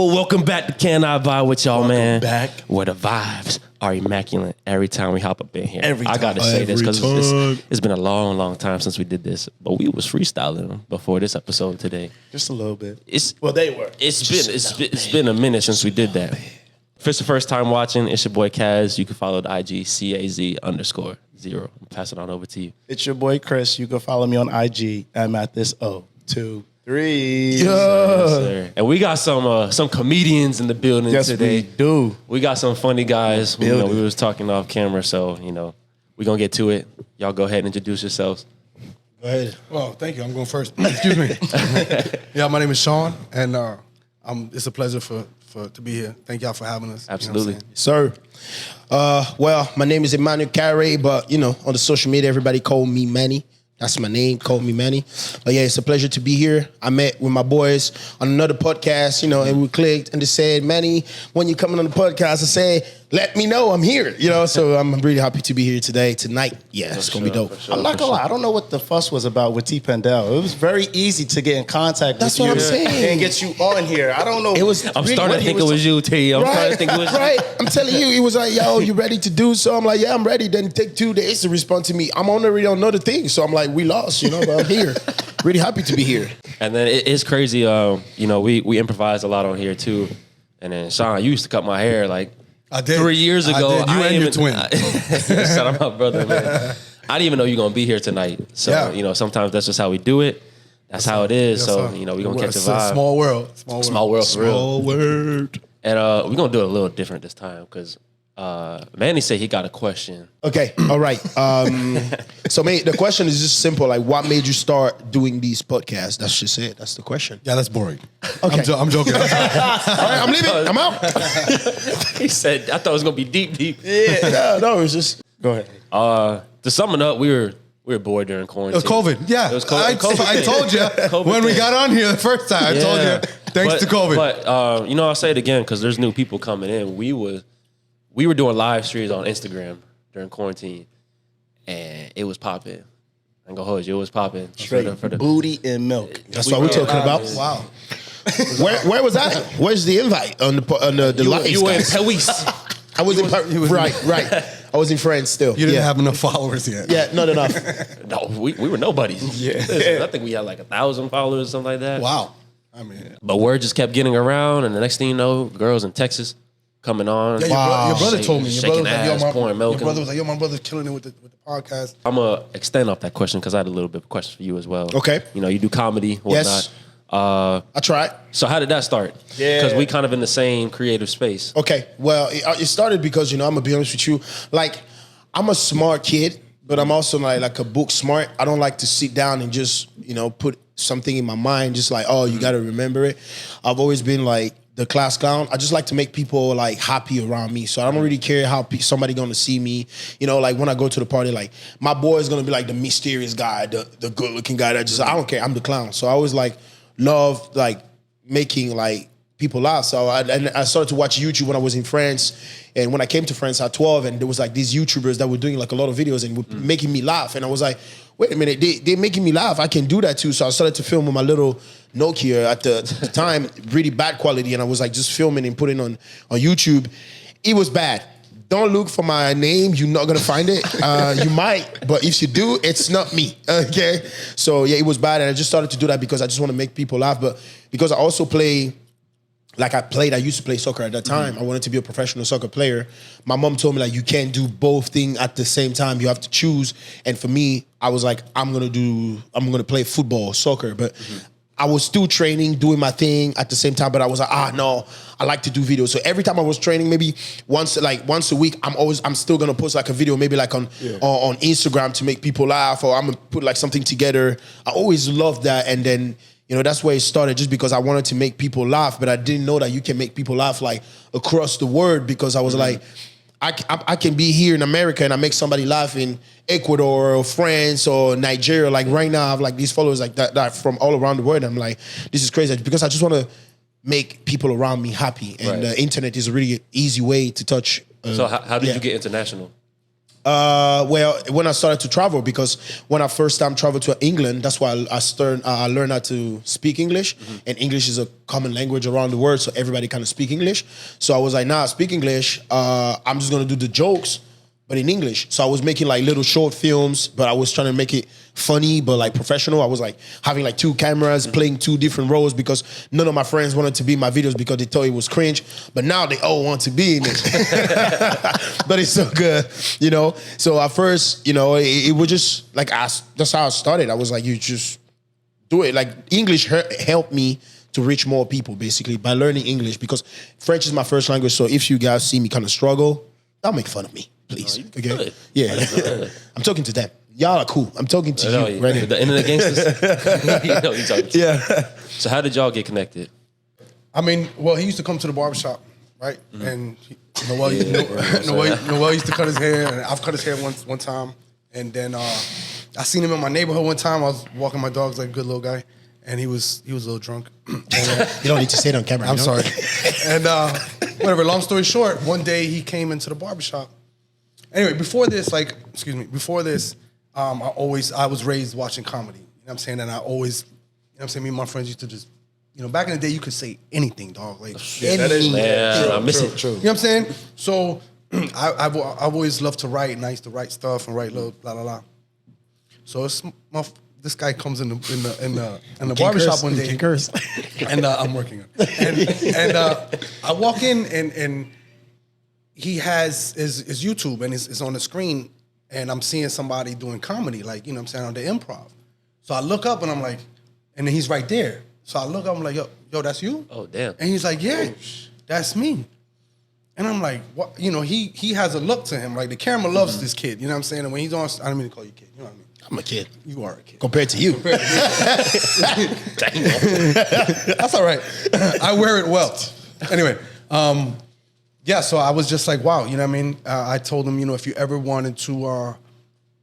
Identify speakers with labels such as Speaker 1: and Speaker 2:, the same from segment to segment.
Speaker 1: Well, welcome back to Can I Vibe with y'all, man.
Speaker 2: Back.
Speaker 1: Where the vibes are immaculate every time we hop up in here.
Speaker 2: Every
Speaker 1: I got to
Speaker 2: time.
Speaker 1: say this because
Speaker 2: Every time.
Speaker 1: it's been a long, long time since we did this. But we was freestyling before this episode today.
Speaker 2: Just a little bit.
Speaker 1: They were. It's been a minute since we did that. If it's the first time watching, it's your boy Kaz. You can follow the IG CAZ_0. I'm passing it on over to you.
Speaker 2: It's your boy Chris. You can follow me on IG. I'm at this 023.
Speaker 1: Yes, sir. And we got some comedians in the building today.
Speaker 2: We do.
Speaker 1: We got some funny guys. We was talking off camera, so we're gonna get to it. Y'all go ahead and introduce yourselves.
Speaker 3: Go ahead. Well, thank you. I'm going first. Excuse me. Yeah, my name is Sean, and it's a pleasure to be here. Thank y'all for having us.
Speaker 1: Absolutely,
Speaker 3: sir.
Speaker 4: Well, my name is Emmanuel Carey, but on the social media, everybody call me Manny. That's my name, Call Me Manny. But yeah, it's a pleasure to be here. I met with my boys on another podcast, and we clicked and they said, Manny, when you're coming on the podcast, I said, let me know I'm here, So I'm really happy to be here tonight. Yeah, it's going to be dope.
Speaker 2: I'm not gonna lie, I don't know what the fuss was about with T. Pendel. It was very easy to get in contact with you.
Speaker 4: That's what I'm saying.
Speaker 2: And get you on here. I don't know.
Speaker 1: I'm starting to think it was you, T. I'm starting to think it was
Speaker 4: right. I'm telling you, he was like, yo, you ready to do so? I'm like, yeah, I'm ready. Then take 2 days to respond to me. I'm already on another thing. So I'm like, we lost, but I'm here. Really happy to be here.
Speaker 1: And then it's crazy, we improvise a lot on here too. And then Sean, you used to cut my hair like
Speaker 3: I did.
Speaker 1: 3 years ago.
Speaker 3: I did. You and your twin.
Speaker 1: Shout out my brother, man. I didn't even know you were gonna be here tonight. So sometimes that's just how we do it. That's how it is. So we're gonna catch a vibe.
Speaker 3: Small world.
Speaker 1: Small world for real.
Speaker 3: Small world.
Speaker 1: And we're gonna do it a little different this time because Manny said he got a question.
Speaker 4: Okay, all right. So the question is just simple. Like, what made you start doing these podcasts? That's just it. That's the question.
Speaker 3: Yeah, that's boring.
Speaker 4: Okay.
Speaker 3: I'm joking.
Speaker 4: All right, I'm leaving. I'm out.
Speaker 1: He said, I thought it was gonna be deep.
Speaker 4: Yeah, no, it was just. Go ahead.
Speaker 1: To sum it up, we were bored during quarantine.
Speaker 3: It was COVID. Yeah,
Speaker 1: It was COVID.
Speaker 3: I told you when we got on here the first time. I told you thanks to COVID.
Speaker 1: But I'll say it again because there's new people coming in. We were doing live streams on Instagram during quarantine, and it was popping. I'm gonna hold you. It was popping.
Speaker 2: Straight for the booty and milk.
Speaker 4: That's what we're talking about.
Speaker 3: Wow.
Speaker 4: Where was that? Where's the invite on the live?
Speaker 1: You were in
Speaker 4: guys?
Speaker 1: Paris.
Speaker 4: I was in Paris. Right. I was in France still.
Speaker 3: You didn't have enough followers yet.
Speaker 4: Yeah, not enough.
Speaker 1: No, we were nobodies. Yeah. Listen, I think we had like 1,000 followers or something like that.
Speaker 3: Wow. I mean,
Speaker 1: But word just kept getting around, and the next thing you know, girls in Texas coming on.
Speaker 3: yeah, your brother told me. Your
Speaker 1: Shaking
Speaker 3: brother was
Speaker 1: ass,
Speaker 3: like,
Speaker 1: pouring milk.
Speaker 3: Your brother was like, yo, my brother's killing it with the podcast.
Speaker 1: I'm gonna extend off that question because I had a little bit of a question for you as well.
Speaker 4: Okay.
Speaker 1: You do comedy, whatnot.
Speaker 4: Yes. I tried.
Speaker 1: So how did that start?
Speaker 2: Yeah.
Speaker 1: Because we kind of in the same creative space.
Speaker 4: Okay, well, it started because, I'm going to be honest with you. Like, I'm a smart kid, but I'm also like a book smart. I don't like to sit down and just, put something in my mind, just like, oh, you got to remember it. I've always been like the class clown. I just like to make people like happy around me. So I don't really care how somebody going to see me. Like when I go to the party, like my boy is going to be like the mysterious guy, the good looking guy I don't care. I'm the clown. So I always like love like making like people laugh. So I started to watch YouTube when I was in France. And when I came to France at 12, and there was like these YouTubers that were doing like a lot of videos and were making me laugh. And I was like, wait a minute, they're making me laugh. I can do that too. So I started to film with my little Nokia at the time, really bad quality. And I was like just filming and putting on YouTube. It was bad. Don't look for my name. You're not going to find it. You might, but if you do, it's not me, okay? So, yeah, it was bad, and I just started to do that because I just want to make people laugh, but because I also play, I used to play soccer at that time. I wanted to be a professional soccer player. My mom told me, like, you can't do both things at the same time. You have to choose, and for me, I was like, I'm going to play football, soccer, but I was still training, doing my thing at the same time, but I was like, no, I like to do videos. So every time I was training, maybe once a week, I'm still gonna post like a video, maybe like on Instagram to make people laugh, or I'm gonna put like something together. I always loved that, and then that's where it started, just because I wanted to make people laugh, but I didn't know that you can make people laugh like across the world, because I was like, I can be here in America and I make somebody laugh in Ecuador or France or Nigeria. Like right now, I have like these followers like that from all around the world. I'm like, this is crazy, because I just want to make people around me happy. And the internet is a really easy way to touch.
Speaker 1: So how did you get international?
Speaker 4: Well, when I started to travel, because when I first time traveled to England, that's why I learned how to speak English, and English is a common language around the world, so everybody kind of speak English. So I was like, nah, I speak English. I'm just gonna do the jokes, but in English. So I was making like little short films, but I was trying to make it funny, but like professional. I was like having like 2 cameras, playing 2 different roles, because none of my friends wanted to be in my videos because they thought it was cringe. But now they all want to be in it. But it's so good, you know? So at first, you know, it was just like, that's how I started. I was like, you just do it. Like English helped me to reach more people, basically, by learning English, because French is my first language. So if you guys see me kind of struggle, don't make fun of me, please. Okay?
Speaker 1: Good.
Speaker 4: Yeah. I'm talking to them. Y'all are cool. I'm talking to you right now.
Speaker 1: The internet gangsters. You know who you talking to.
Speaker 4: Yeah.
Speaker 1: So how did y'all get connected?
Speaker 3: I mean, well, he used to come to the barbershop, right? And Noel used to cut his hair, and I've cut his hair one time. And then I seen him in my neighborhood one time. I was walking my dogs like a good little guy, and he was a little drunk. And,
Speaker 4: You don't need to say it on camera.
Speaker 3: I'm
Speaker 4: you know?
Speaker 3: sorry. And whatever, long story short, one day he came into the barbershop. Anyway, before this, I was raised watching comedy. You know what I'm saying? And I always, you know what I'm saying, me and my friends used to just, you know, back in the day, you could say anything, dog. Like, anything.
Speaker 1: Man, I miss it.
Speaker 3: You know what I'm saying? So I've always loved to write, and I used to write stuff and write little blah, blah, blah. So this guy comes in the barbershop one day.
Speaker 4: You can curse.
Speaker 3: And I'm working on it. And I walk in, and he has his YouTube, and it's on the screen, and I'm seeing somebody doing comedy, like, you know what I'm saying, on the improv. So I look up, and I'm like, and then he's right there. So I look up, I'm like, yo, that's you?
Speaker 1: Oh, damn.
Speaker 3: And he's like, yeah, that's me. And I'm like, what? You know, he has a look to him. Like, the camera loves this kid, you know what I'm saying? And when he's on, I don't mean to call you kid, you know what I mean?
Speaker 4: I'm a kid.
Speaker 3: You are a kid.
Speaker 4: Compared to you.
Speaker 3: That's all right. I wear it well. Anyway, yeah, so I was just like, wow, you know what I mean? I told him, you know, if you ever wanted to,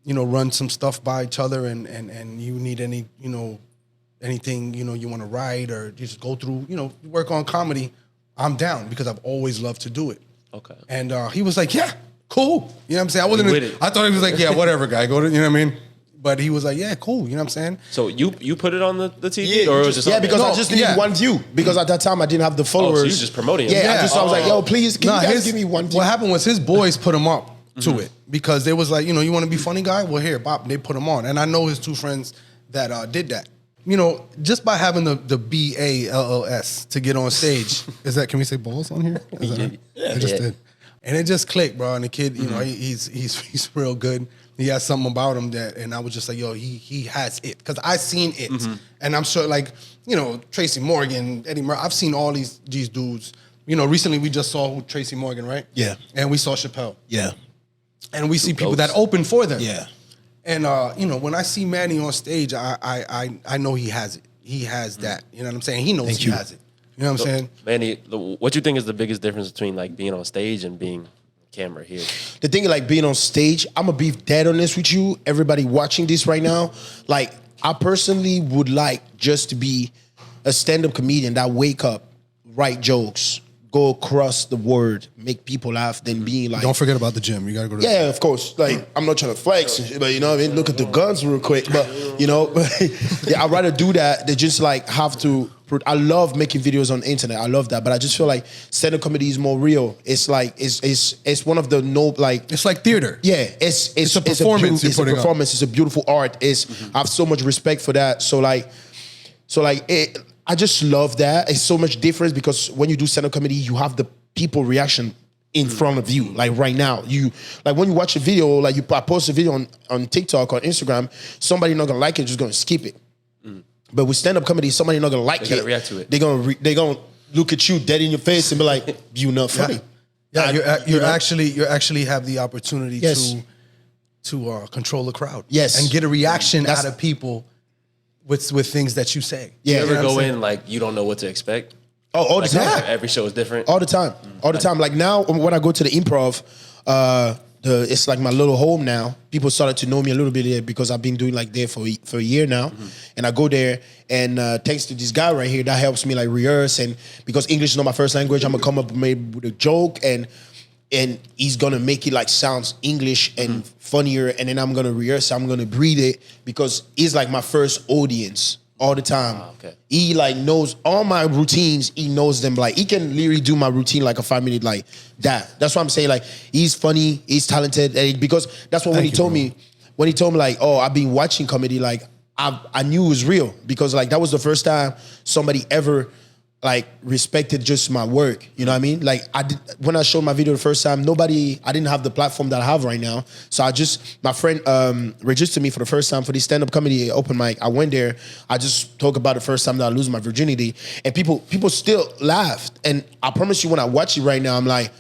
Speaker 3: you know, run some stuff by each other and you need any, you know, anything, you know, you want to write or just go through, you know, work on comedy, I'm down, because I've always loved to do it.
Speaker 1: Okay.
Speaker 3: And he was like, yeah, cool. You know what I'm saying? I thought he was like, yeah, whatever, guy, go to, you know what I mean? But he was like, yeah, cool. You know what I'm saying?
Speaker 1: So you put it on the TV, or it was just
Speaker 4: because I just needed one view, because at that time I didn't have the followers.
Speaker 1: so you just promoting it.
Speaker 4: Yeah, I was like, yo, please, can you guys give me one view?
Speaker 3: What happened was his boys put him up to it, because they was like, you know, you want to be funny guy? Well, here, Bob, they put him on. And I know his 2 friends that did that. You know, just by having the BALLS to get on stage, can we say balls on here? I just did. And it just clicked, bro. And the kid, you know, he's real good. He has something about him and I was just like, yo, he has it. Because I seen it. And I'm sure, like, you know, Tracy Morgan, Eddie Murphy, I've seen all these dudes. You know, recently we just saw Tracy Morgan, right?
Speaker 4: Yeah.
Speaker 3: And we saw Chappelle.
Speaker 4: Yeah.
Speaker 3: And we see people that open for them.
Speaker 4: Yeah.
Speaker 3: And, you know, when I see Manny on stage, I know he has it. He has that. You know what I'm saying? He knows he has it. You know what I'm saying?
Speaker 1: Manny, what you think is the biggest difference between like being on stage and being camera here?
Speaker 4: The thing, like, being on stage, I'm gonna be dead honest with you. Everybody watching this right now, like, I personally would like just to be a stand-up comedian that wake up, write jokes, go across the word, make people laugh, than being like...
Speaker 3: Don't forget about the gym. You gotta go to the
Speaker 4: gym. Of course. Like, I'm not trying to flex, but you know what I mean? Look at the guns real quick. But, you know, yeah, I'd rather do that than just like have to... I love making videos on the internet. I love that. But I just feel like stand-up comedy is more real. It's like, it's one of the
Speaker 3: It's like theater.
Speaker 4: Yeah. It's a performance. It's a performance. It's a beautiful art. I have so much respect for that. I just love that. It's so much difference, because when you do stand-up comedy, you have the people reaction in front of you. Like right now, when you watch a video, like I post a video on TikTok or Instagram, somebody not gonna like it, just gonna skip it. But with stand-up comedy, somebody not gonna like it.
Speaker 1: They gotta react to it.
Speaker 4: They gonna look at you dead in your face and be like, "You not funny."
Speaker 3: Yeah, you actually have the opportunity to control the crowd.
Speaker 4: Yes,
Speaker 3: and get a reaction out of people with things that you say.
Speaker 1: Yeah, you ever go in like you don't know what to expect?
Speaker 4: Oh, all the time.
Speaker 1: Every show is different.
Speaker 4: All the time. All the time. Like now, when I go to the improv, it's like my little home now. People started to know me a little bit there because I've been doing like there for a year now. And I go there, and thanks to this guy right here, that helps me like rehearse. And because English is not my first language, I'm gonna come up maybe with a joke, and and he's gonna make it like sounds English and funnier, and then I'm gonna rehearse, I'm gonna breathe it because he's like my first audience all the time.
Speaker 1: Okay.
Speaker 4: He like knows all my routines, he knows them, like he can literally do my routine like a 5-minute like that. That's what I'm saying, like he's funny, he's talented, and because that's what when he told me like, oh, I've been watching comedy, like I knew it was real because like that was the first time somebody ever like respected just my work, you know what I mean? Like when I showed my video the first time, I didn't have the platform that I have right now. So my friend registered me for the first time for the stand-up comedy open mic. I went there, I just talked about the first time that I lose my virginity, and people still laughed. And I promise you when I watch it right now, I'm like,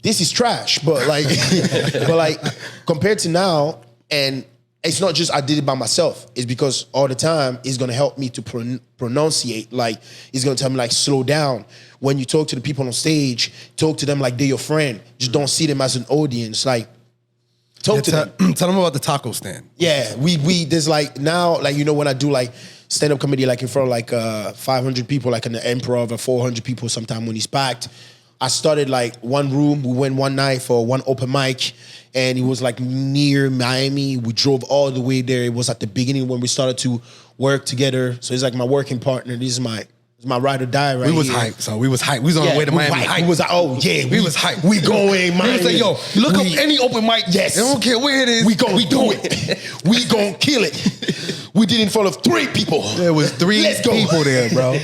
Speaker 4: this is trash. But like, compared to now, and it's not just I did it by myself. It's because all the time it's gonna help me to pronunciate. Like it's gonna tell me like slow down. When you talk to the people on stage, talk to them like they're your friend. Just don't see them as an audience. Like talk to them.
Speaker 3: Tell them about the taco stand.
Speaker 4: Yeah, we there's like now like you know when I do like stand up comedy like in front of like 500 people like in the Improv or 400 people sometime when it's packed. I started like one room. We went one night for one open mic, and it was like near Miami. We drove all the way there. It was at the beginning when we started to work together. So he's like my working partner. This is my ride or die right here.
Speaker 3: We was hyped, so we was hyped. We was on our way to Miami.
Speaker 4: Hype. We was like, oh yeah,
Speaker 3: we was hyped.
Speaker 4: We going Miami.
Speaker 3: We was like, yo, look up any open mic.
Speaker 4: Yes.
Speaker 3: I don't care where it is.
Speaker 4: We do it. We gonna kill it. We did it in front of 3 people.
Speaker 3: There was 3 people there, bro.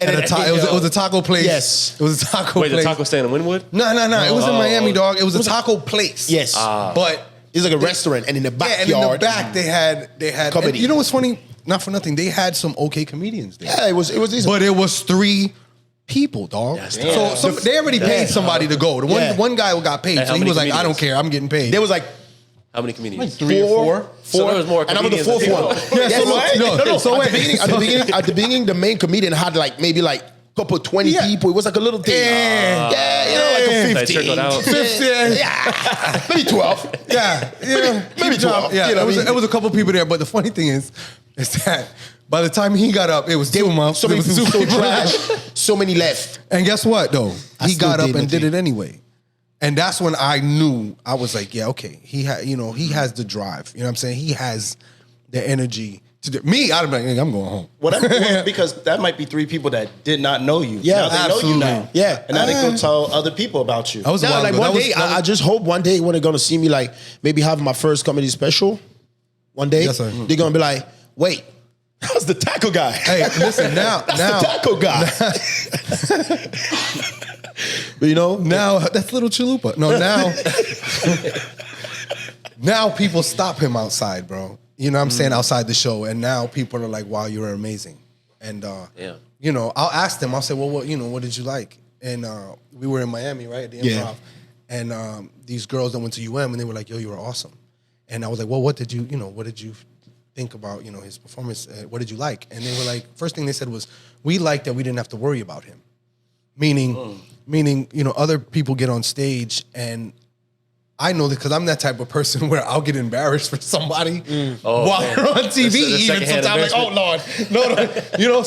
Speaker 4: And
Speaker 3: it was a taco place.
Speaker 4: Yes.
Speaker 3: It was a taco place.
Speaker 1: Wait, the taco stand in Wynwood?
Speaker 3: No. It was in Miami, dog. It was a taco place.
Speaker 4: Yes.
Speaker 3: But
Speaker 4: it's like a restaurant, and in the backyard.
Speaker 3: Yeah, and in the back they had
Speaker 4: comedy.
Speaker 3: You know what's funny? Not for nothing. They had some okay comedians there.
Speaker 4: Yeah, it was decent.
Speaker 3: But it was 3 people, dog. So they already paid somebody to go. The one guy who got paid,
Speaker 1: And
Speaker 3: so
Speaker 1: how
Speaker 3: he
Speaker 1: many
Speaker 3: was like, I don't
Speaker 1: comedians?
Speaker 3: care, I'm getting paid.
Speaker 4: There was like
Speaker 1: How many comedians?
Speaker 3: 3 or 4.
Speaker 1: So there was more
Speaker 4: and I was the
Speaker 1: comedians
Speaker 4: 4th
Speaker 1: than
Speaker 4: one.
Speaker 1: people.
Speaker 4: Yeah,
Speaker 3: So
Speaker 4: at the beginning, the main comedian had like maybe like couple 20 people. It was like a little thing. Yeah, you know, like a 15.
Speaker 1: They trickled out.
Speaker 3: 15.
Speaker 4: Yeah. Maybe 12.
Speaker 3: Yeah.
Speaker 4: Maybe 12.
Speaker 3: Yeah,
Speaker 4: You know what I mean?
Speaker 3: it was a couple people there, but the funny thing is that by the time he got up, it was 2 months.
Speaker 4: So many
Speaker 3: It was
Speaker 4: people so
Speaker 3: 2 people.
Speaker 4: trash. So many left.
Speaker 3: And guess what, though? He
Speaker 4: still
Speaker 3: got up
Speaker 4: did
Speaker 3: and
Speaker 4: it,
Speaker 3: did
Speaker 4: dude.
Speaker 3: it anyway. And that's when I knew, I was like, yeah, okay. He has the drive. You know what I'm saying? He has the energy to do. Me, I'd be like, I'm going home.
Speaker 2: Well, because that might be 3 people that did not know you.
Speaker 4: Yeah,
Speaker 2: now they know
Speaker 3: absolutely.
Speaker 2: you now.
Speaker 4: Yeah.
Speaker 2: And now they go tell other people about you.
Speaker 3: I was a
Speaker 4: Yeah,
Speaker 3: while
Speaker 4: like
Speaker 3: ago.
Speaker 4: one
Speaker 3: That was-
Speaker 4: day,
Speaker 3: that was-
Speaker 4: I just hope one day when they're gonna see me, like maybe have my first comedy special. One day,
Speaker 3: Yes, sir.
Speaker 4: they're gonna be like, "Wait, how's the taco guy?"
Speaker 3: Hey, listen, now,
Speaker 4: That's the taco guy. But you know,
Speaker 3: now that's little chalupa. No, now people stop him outside, bro. You know what I'm saying? Outside the show. And now people are like, wow, you're amazing. And
Speaker 1: Yeah.
Speaker 3: you know, I'll ask them, I'll say, well, what did you like? And we were in Miami, right? At the Improv.
Speaker 4: Yeah.
Speaker 3: And these girls that went to UM and they were like, yo, you were awesome. And I was like, well, what did you think about, his performance? What did you like? And they were like, first thing they said was, we liked that we didn't have to worry about him. Meaning, other people get on stage and I know that because I'm that type of person where I'll get embarrassed for somebody while they're on TV.
Speaker 1: The
Speaker 3: Even
Speaker 1: secondhand
Speaker 3: sometimes, like, oh Lord, no.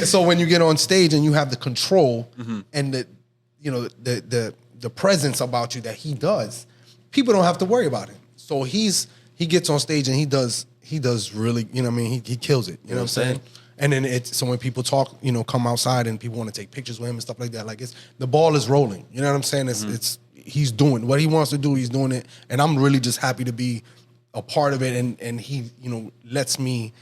Speaker 3: So when you get on stage and you have the control and the presence about you that he does, people don't have to worry about him. So he gets on stage and he does really, he kills it. You know what I'm saying? And then so when people talk, come outside and people want to take pictures with him and stuff like that, like the ball is rolling. You know what I'm saying? He's doing what he wants to do. He's doing it, and I'm really just happy to be a part of it. And he, lets me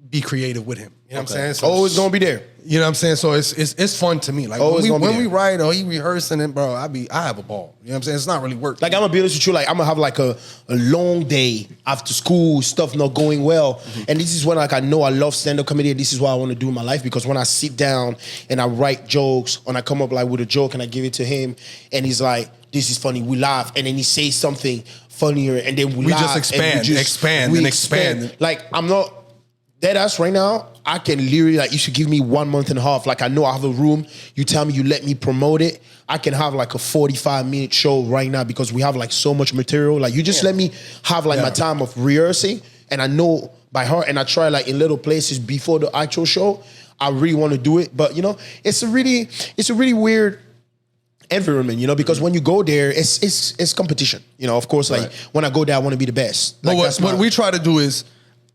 Speaker 3: be creative with him. You know what I'm saying? So
Speaker 4: always gonna be there.
Speaker 3: you know what I'm saying? So it's fun to me. Like
Speaker 4: Always gonna be
Speaker 3: when we
Speaker 4: there.
Speaker 3: write or he rehearsing it, bro, I have a ball. You know what I'm saying? It's not really work.
Speaker 4: Like I'm gonna be honest with you, like I'm gonna have like a long day after school, stuff not going well. And this is when like I know I love stand-up comedy and this is what I want to do in my life, because when I sit down and I write jokes and I come up like with a joke and I give it to him and he's like, this is funny, we laugh, and then he says something funnier and then we laugh.
Speaker 3: just expand,
Speaker 4: we
Speaker 3: expand.
Speaker 4: Like I'm not dead ass right now. I can literally, like, you should give me 1 month and a half. Like I know I have a room. You tell me you let me promote it. I can have like a 45-minute show right now because we have like so much material. Like you just let me have like my time of rehearsing, and I know by heart, and I try like in little places before the actual show. I really want to do it, but you know, it's a really weird environment, you know, because when you go there, it's competition. You know, of course, like when I go there, I want to be the best.
Speaker 3: But
Speaker 4: Like,
Speaker 3: what we try to do is,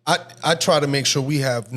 Speaker 3: I try to make sure he has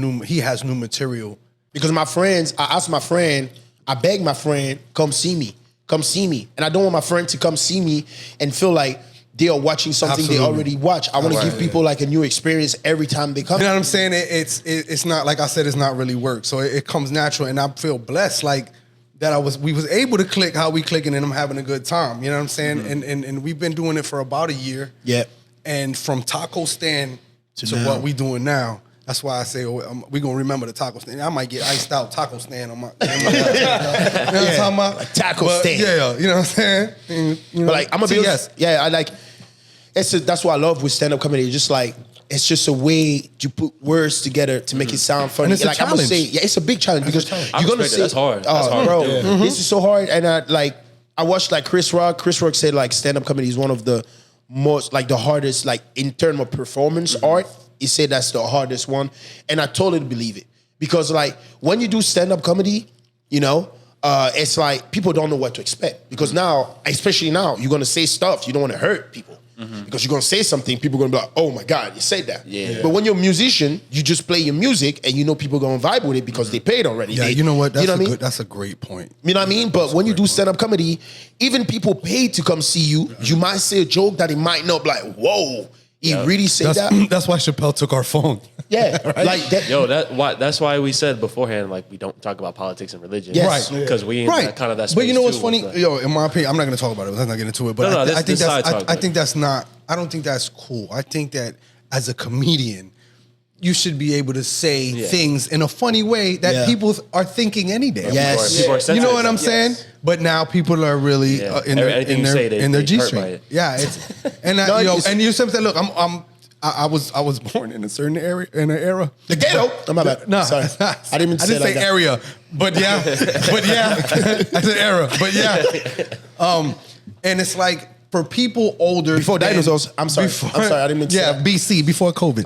Speaker 3: new material.
Speaker 4: because my friends, I asked my friend, I begged my friend, come see me. And I don't want my friend to come see me and feel like they are watching something they already watch. I want to give people like a new experience every time they come.
Speaker 3: You know what I'm saying? It's not, like I said, it's not really work. So it comes natural, and I feel blessed like that we was able to click how we clicking, and I'm having a good time. You know what I'm saying? And we've been doing it for about a year.
Speaker 4: Yeah.
Speaker 3: And from taco stand to what we doing now. That's why I say we gonna remember the taco stand. I might get iced out taco stand on my. You know what I'm talking about?
Speaker 4: Like taco stand.
Speaker 3: Yeah, you know what I'm saying. And, you know,
Speaker 4: But like I'm gonna be honest. Yeah, I like. That's what I love with stand up comedy. It's just like it's just a way to put words together to make it sound funny.
Speaker 3: And it's a
Speaker 4: like I'm gonna say,
Speaker 3: challenge.
Speaker 4: it's a big challenge because
Speaker 1: I
Speaker 4: you're gonna
Speaker 1: respect
Speaker 4: say
Speaker 1: it. That's hard.
Speaker 4: Oh,
Speaker 1: That's hard.
Speaker 4: bro,
Speaker 1: Yeah.
Speaker 4: this is so hard. And I watched like Chris Rock. Chris Rock said like stand up comedy is one of the most like the hardest like in terms of performance art. He said that's the hardest one, and I totally believe it because like when you do stand up comedy, you know. It's like people don't know what to expect because now, especially now, you're gonna say stuff you don't want to hurt people because you're gonna say something people are gonna be like, "Oh my God, you said that."
Speaker 1: Yeah.
Speaker 4: But when you're a musician, you just play your music and you know people gonna vibe with it because they paid already.
Speaker 3: Yeah,
Speaker 4: They-
Speaker 3: you know what? That's
Speaker 4: you know what I mean?
Speaker 3: That's a great point.
Speaker 4: You know what I mean? But when you do stand up comedy, even people paid to come see you, you might say a joke that it might not be like, "Whoa, he really said that."
Speaker 3: That's why Chappelle took our phone.
Speaker 4: Yeah, like that.
Speaker 1: Yo, that's why we said beforehand, like we don't talk about politics and religion,
Speaker 4: Yes.
Speaker 3: Right.
Speaker 1: Because we in that kind of that. Space
Speaker 3: But you know what's
Speaker 1: too,
Speaker 3: funny?
Speaker 1: with the-
Speaker 3: Yo, in my opinion, I'm not going to talk about it. Let's not get into it. But
Speaker 1: No,
Speaker 3: I
Speaker 1: this
Speaker 3: think
Speaker 1: side
Speaker 3: that's
Speaker 1: talk,
Speaker 3: I
Speaker 1: but-
Speaker 3: think that's not. I don't think that's cool. I think that as a comedian, you should be able to say things in a funny way that people are thinking any day.
Speaker 4: Yes.
Speaker 1: People are
Speaker 3: You know
Speaker 1: sensitive.
Speaker 3: what I'm saying? But now people are really in
Speaker 1: Anything you say, they
Speaker 3: their
Speaker 1: hurt
Speaker 3: G
Speaker 1: by
Speaker 3: string.
Speaker 1: it.
Speaker 3: Yeah, it's and
Speaker 4: No,
Speaker 3: and you sometimes look. I was born in a certain area in an era.
Speaker 4: The ghetto. Oh, my bad.
Speaker 3: No,
Speaker 4: Sorry. I didn't mean to
Speaker 3: I
Speaker 4: say
Speaker 3: didn't
Speaker 4: it like
Speaker 3: say
Speaker 4: that.
Speaker 3: area, but yeah, I said era, but yeah. And it's like for people older
Speaker 4: Before
Speaker 3: than-
Speaker 4: dinosaurs. I'm sorry. I didn't mean to say
Speaker 3: Yeah,
Speaker 4: that.
Speaker 3: BC before COVID.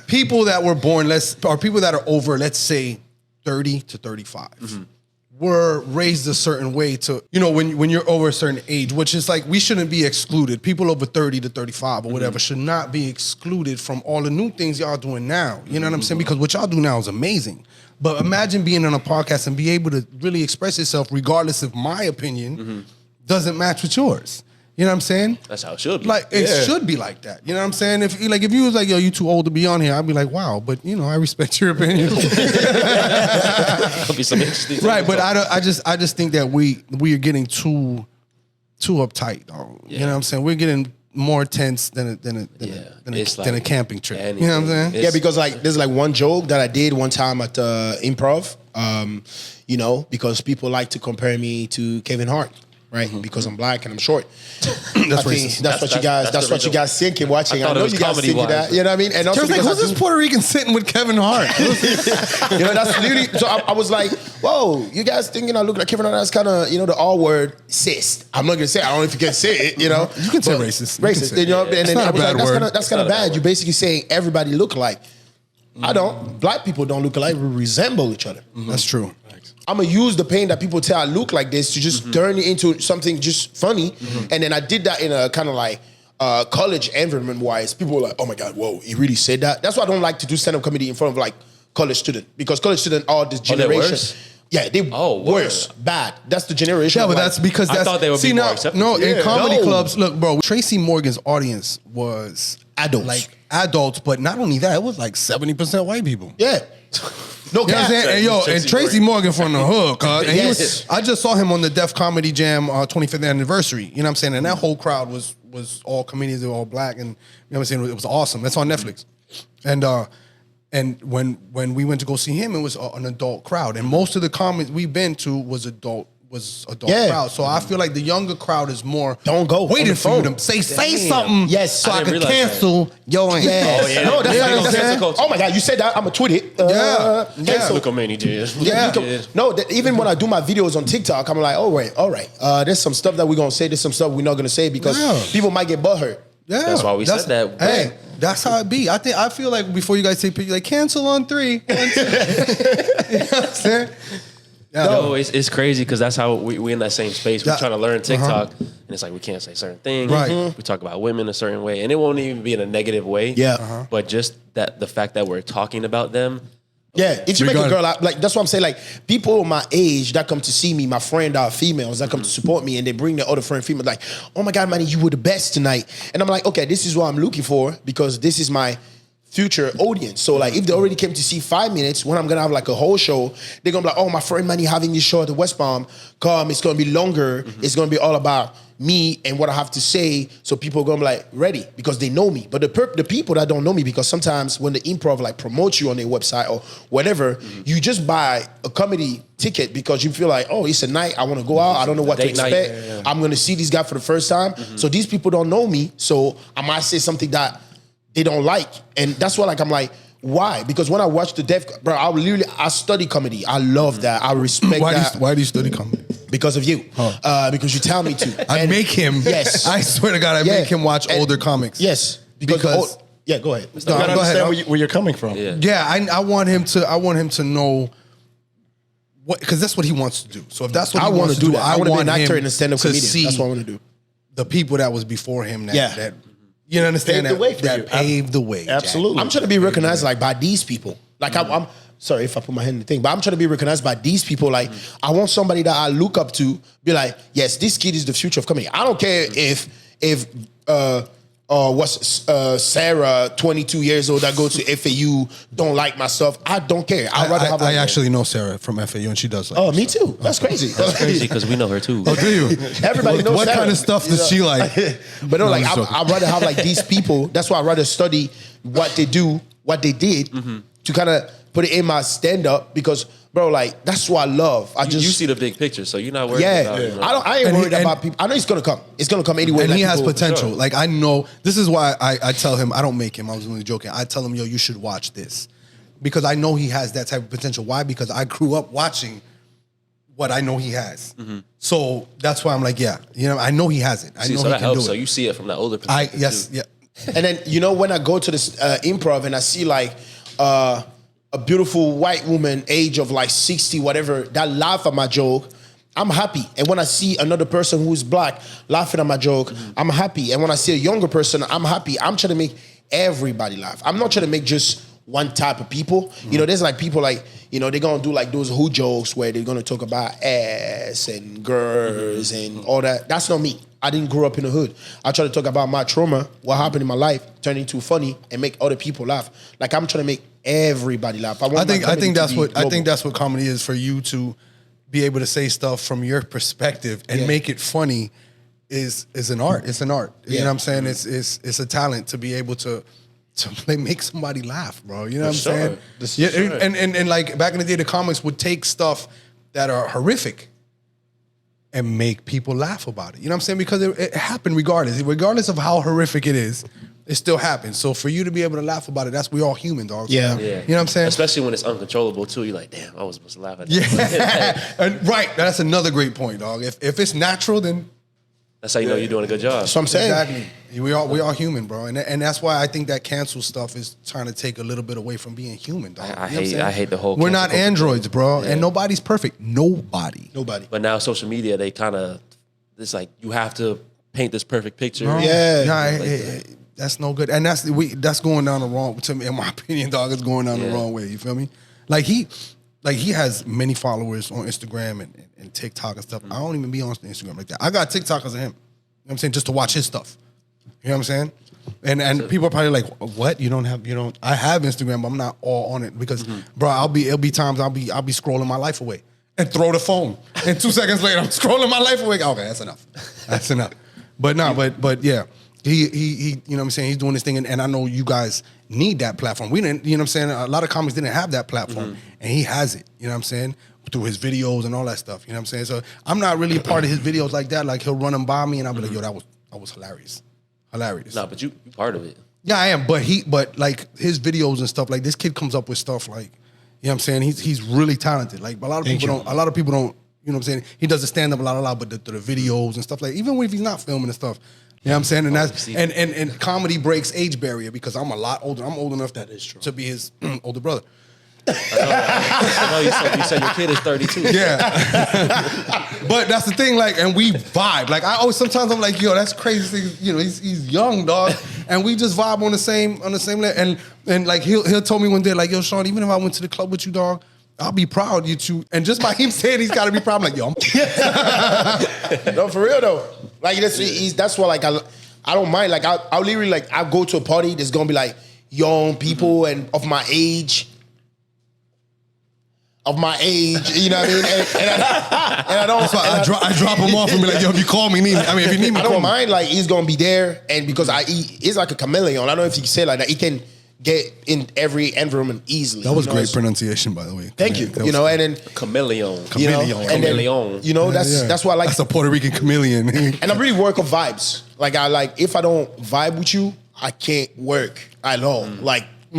Speaker 3: People that were born or people that are over, let's say 30 to 35. Were raised a certain way to, you know, when you're over a certain age, which is like we shouldn't be excluded. People over 30 to 35 or whatever should not be excluded from all the new things y'all doing now. You know what I'm saying? Because what y'all do now is amazing. But imagine being on a podcast and be able to really express yourself regardless if my opinion doesn't match with yours. You know what I'm saying?
Speaker 1: That's how it should be.
Speaker 3: Like it should be like that. You know what I'm saying? If you was like, yo, you too old to be on here, I'd be like, wow, but you know, I respect your opinion.
Speaker 1: There'll be some interesting
Speaker 3: Right, but
Speaker 1: things.
Speaker 3: I just think that we are getting too uptight, dog. You know what I'm saying? We're getting more tense than a camping trip.
Speaker 1: anything.
Speaker 3: You know what I'm saying?
Speaker 4: Yeah, because like there's like one joke that I did one time at improv. You know, because people like to compare me to Kevin Hart. Right, because I'm black and I'm short.
Speaker 3: That's racist.
Speaker 4: That's what you guys. That's what you guys thinking watching. I
Speaker 1: thought it
Speaker 4: know
Speaker 1: was
Speaker 4: you guys thinking
Speaker 1: comedy-wise.
Speaker 4: that. You know what I mean? And also
Speaker 3: Like,
Speaker 4: because
Speaker 3: who's
Speaker 4: I
Speaker 3: this
Speaker 4: do,
Speaker 3: Puerto Rican sitting with Kevin Hart?
Speaker 4: you know, that's literally. So I was like, "Whoa, you guys thinking I look like Kevin Hart?" That's kind of, you know, the R word, cis. I'm not gonna say. I don't know if you can say it. You know,
Speaker 3: You can say
Speaker 4: But
Speaker 3: racist. You can
Speaker 4: Racist.
Speaker 3: say
Speaker 4: You know,
Speaker 3: it.
Speaker 4: and
Speaker 3: It's
Speaker 4: then
Speaker 3: not
Speaker 4: I
Speaker 3: a
Speaker 4: was
Speaker 3: bad
Speaker 4: like,
Speaker 3: word.
Speaker 4: that's kind of bad. You're basically saying everybody look alike. I don't. Black people don't look alike. We resemble each other.
Speaker 3: That's true.
Speaker 4: I'm gonna use the pain that people tell I look like this to just turn it into something just funny. And then I did that in a kind of like college environment wise. People were like, "Oh my God, whoa, he really said that." That's why I don't like to do stand up comedy in front of like college student because college student are this
Speaker 1: they're
Speaker 4: generation.
Speaker 1: worse?
Speaker 4: Yeah, they
Speaker 1: word.
Speaker 4: worse, bad. That's the generation.
Speaker 3: Yeah, but
Speaker 4: like-
Speaker 3: that's because
Speaker 1: I
Speaker 3: that's
Speaker 1: thought they would be more accepting.
Speaker 3: No, in
Speaker 4: Yeah.
Speaker 3: comedy
Speaker 4: No.
Speaker 3: clubs, look, bro, Tracy Morgan's audience was
Speaker 4: Adults.
Speaker 3: like adults, but not only that, it was like 70% white people.
Speaker 4: yeah. No
Speaker 3: You know what I'm
Speaker 4: cap.
Speaker 3: saying? And yo, and Tracy Morgan from the hood, cuz. And
Speaker 4: Yes.
Speaker 3: I just saw him on the Def Comedy Jam 25th anniversary. You know what I'm saying? And that whole crowd was all comedians, they were all black, and you know what I'm saying? It was awesome. That's on Netflix. And when we went to go see him, it was an adult crowd. And most of the comedies we've been to was adult
Speaker 4: Yeah.
Speaker 3: crowd. So I feel like the younger crowd is more
Speaker 4: Don't go on
Speaker 3: waiting
Speaker 4: the
Speaker 3: for you
Speaker 4: phone.
Speaker 3: to say
Speaker 4: Damn.
Speaker 3: something.
Speaker 4: Yes.
Speaker 3: so
Speaker 1: I
Speaker 3: I,
Speaker 1: didn't
Speaker 3: can
Speaker 1: realize that.
Speaker 3: cancel your
Speaker 4: Yes.
Speaker 1: Oh, yeah.
Speaker 4: No, that's
Speaker 3: Yeah,
Speaker 4: like,
Speaker 3: you know what I'm saying?
Speaker 4: oh my God, you said that. I'm gonna tweet it.
Speaker 3: Yeah.
Speaker 4: cancel.
Speaker 1: Look how many did.
Speaker 3: Yeah.
Speaker 4: No, even when I do my videos on TikTok, I'm like, all right. There's some stuff that we're gonna say. There's some stuff we're not gonna say because people might get butthurt.
Speaker 3: Yeah,
Speaker 1: That's why we said that.
Speaker 3: Hey, that's how it be. I feel like before you guys say, like cancel on 3. 1, 2. You know what I'm saying?
Speaker 1: Yo, it's crazy because that's how we in that same space. We're
Speaker 3: Yeah.
Speaker 1: trying to learn TikTok, and it's like we can't say certain things.
Speaker 3: Right.
Speaker 1: We talk about women a certain way, and it won't even be in a negative way.
Speaker 4: Yeah.
Speaker 1: But just that the fact that we're talking about them.
Speaker 4: Yeah, if you make a girl out, like that's what I'm saying. Like people my age that come to see me, my friend are females that come to support me, and they bring their other friend female. Like, oh my God, Manny, you were the best tonight. And I'm like, okay, this is what I'm looking for because this is my future audience. So like, if they already came to see 5 minutes, when I'm gonna have like a whole show, they're gonna be like, oh, my friend Manny having this show at the West Palm. Come, it's gonna be longer. It's gonna be all about me and what I have to say. So people are gonna be like ready because they know me. But the people that don't know me, because sometimes when the improv like promotes you on their website or whatever, you just buy a comedy ticket because you feel like, oh, it's a night. I want to go out. I don't know what to expect. I'm gonna see this guy for the first time. So these people don't know me. So I might say something that they don't like. And that's why like I'm like, why? Because when I watch the bro, I study comedy. I love that. I respect that.
Speaker 3: Why do you study comedy?
Speaker 4: Because of you. Because you tell me to.
Speaker 3: I make him.
Speaker 4: Yes.
Speaker 3: I swear to God, I make him watch older comics.
Speaker 4: Yes.
Speaker 3: Because
Speaker 4: yeah, go ahead.
Speaker 2: You gotta understand where you're coming from.
Speaker 3: Yeah, I want him to know what, because that's what he wants to do. So if that's what
Speaker 4: I
Speaker 3: he
Speaker 4: want
Speaker 3: wants
Speaker 4: to do, that. I want to be an
Speaker 3: him
Speaker 4: actor and a stand-up
Speaker 3: to
Speaker 4: comedian.
Speaker 3: see
Speaker 4: That's what I want to do.
Speaker 3: the people that was before him that,
Speaker 4: Yeah.
Speaker 3: that you understand
Speaker 2: Paved the way for
Speaker 3: that
Speaker 2: you.
Speaker 3: paved the way. Jack.
Speaker 2: Absolutely.
Speaker 4: I'm trying to be recognized like by these people. Like I'm sorry if I put my hand in the thing, but I'm trying to be recognized by these people. Like I want somebody that I look up to be like, yes, this kid is the future of comedy. I don't care if Sarah, 22 years old, that go to FAU, don't like my stuff. I don't care. I'd rather have.
Speaker 3: I actually know Sarah from FAU, and she does like.
Speaker 4: Oh, me too. That's crazy.
Speaker 1: That's crazy because we know her too.
Speaker 3: Oh, do you?
Speaker 4: Everybody knows
Speaker 3: what
Speaker 4: Sarah.
Speaker 3: kind of stuff does she like?
Speaker 4: But no, like I'd rather have like these people. That's why I'd rather study what they do, what they did, to kind of put it in my stand up because, bro, like that's what I love. You
Speaker 1: see the big picture, so you're not worried about it.
Speaker 4: I ain't worried about people. I know it's gonna come. It's gonna come anyway.
Speaker 3: And he has
Speaker 4: people,
Speaker 3: potential.
Speaker 4: sure.
Speaker 3: Like I know. This is why I tell him. I don't make him. I was only joking. I tell him, yo, you should watch this because I know he has that type of potential. Why? Because I grew up watching what I know he has. So that's why I'm like, yeah, I know he has it. I know
Speaker 1: so
Speaker 3: he
Speaker 1: that
Speaker 3: can
Speaker 1: helps.
Speaker 3: do it.
Speaker 1: So you see it from that older perspective.
Speaker 3: Yeah.
Speaker 4: And then when I go to this improv and I see like a beautiful white woman, age of like 60, whatever, that laugh at my joke, I'm happy. And when I see another person who's black laughing at my joke, I'm happy. And when I see a younger person, I'm happy. I'm trying to make everybody laugh. I'm not trying to make just one type of people. There's like people like, they're gonna do like those hood jokes where they're gonna talk about ass and girls and all that. That's not me. I didn't grow up in the hood. I try to talk about my trauma, what happened in my life, turn into funny and make other people laugh. Like I'm trying to make everybody laugh. I think
Speaker 3: that's what comedy is, for you to be able to say stuff from your perspective and make it funny is an art. It's an art. You know what I'm saying? It's a talent to be able to make somebody laugh, bro. You know what I'm saying? And like back in the day, the comics would take stuff that are horrific and make people laugh about it. You know what I'm saying? Because it happened regardless of how horrific it is. It still happens. So for you to be able to laugh about it, we're all human, dog.
Speaker 4: Yeah.
Speaker 3: You know what I'm saying?
Speaker 1: Especially when it's uncontrollable too. You're like, damn, I was supposed to laugh at that.
Speaker 3: Yeah. And right. That's another great point, dog. If it's natural, then
Speaker 1: that's how you know you're doing a good job.
Speaker 4: That's what I'm saying.
Speaker 3: Exactly. We are human, bro. And that's why I think that cancel stuff is trying to take a little bit away from being human, dog.
Speaker 1: I hate the whole.
Speaker 3: We're not androids, bro. And nobody's perfect. Nobody.
Speaker 1: But now social media, they kind of, it's like you have to paint this perfect picture.
Speaker 3: Bro.
Speaker 4: Yeah.
Speaker 3: That's no good. And that's going down the wrong, to me, in my opinion, dog. It's going down the wrong way. You feel me? Like he has many followers on Instagram and TikTok and stuff. I don't even be on Instagram like that. I got TikTokers of him. You know what I'm saying? Just to watch his stuff. You know what I'm saying? And people are probably like, what? I have Instagram, but I'm not all on it because, bro, it'll be times I'll be scrolling my life away and throw the phone. And 2 seconds later, I'm scrolling my life away. Okay, that's enough. That's enough. But yeah. He you know what I'm saying? He's doing this thing, and I know you guys need that platform. We didn't, you know what I'm saying? A lot of comics didn't have that platform, and he has it, you know what I'm saying? Through his videos and all that stuff, you know what I'm saying? So I'm not really a part of his videos like that. Like he'll run them by me, and I'll be like, yo, that was hilarious. Hilarious.
Speaker 1: Nah, but you part of it.
Speaker 3: Yeah, I am, but like his videos and stuff, like this kid comes up with stuff like, you know what I'm saying? He's really talented. Like a lot of people don't, you know what I'm saying? He does the stand-up a lot, but the videos and stuff like, even if he's not filming and stuff, you know what I'm saying? And that's and comedy breaks age barrier because I'm a lot older. I'm old enough to be his older brother.
Speaker 1: I know you said your kid is 32.
Speaker 3: Yeah. But that's the thing, like, and we vibe. Like, I always, sometimes I'm like, yo, that's crazy. You know, he's young, dog. And we just vibe on the same level. And like, he'll tell me one day, like, yo, Sean, even if I went to the club with you, dog, I'll be proud of you two. And just by him saying he's got to be proud, I'm like, yo,
Speaker 4: No, for real though. Like that's why, like, I don't mind. Like, I'll literally, like, I'll go to a party. There's gonna be like young people and of my age. You know what I mean? And I don't.
Speaker 3: That's why I drop him off and be like, yo, if you call me, if you need me,
Speaker 4: I
Speaker 3: call
Speaker 4: don't
Speaker 3: me.
Speaker 4: mind. Like, he's gonna be there, and because he's like a chameleon. I don't know if you can say it like that. He can get in every environment easily.
Speaker 3: That was
Speaker 4: you know?
Speaker 3: great pronunciation, by the way.
Speaker 4: Thank you. You know, and then
Speaker 1: Chameleon.
Speaker 4: you know,
Speaker 3: Chameleon.
Speaker 4: and then,
Speaker 1: Chameleon.
Speaker 4: you know, that's why I like.
Speaker 3: That's a Puerto Rican chameleon.
Speaker 4: And I really work on vibes. Like, if I don't vibe with you, I can't work at all. Like,
Speaker 1: I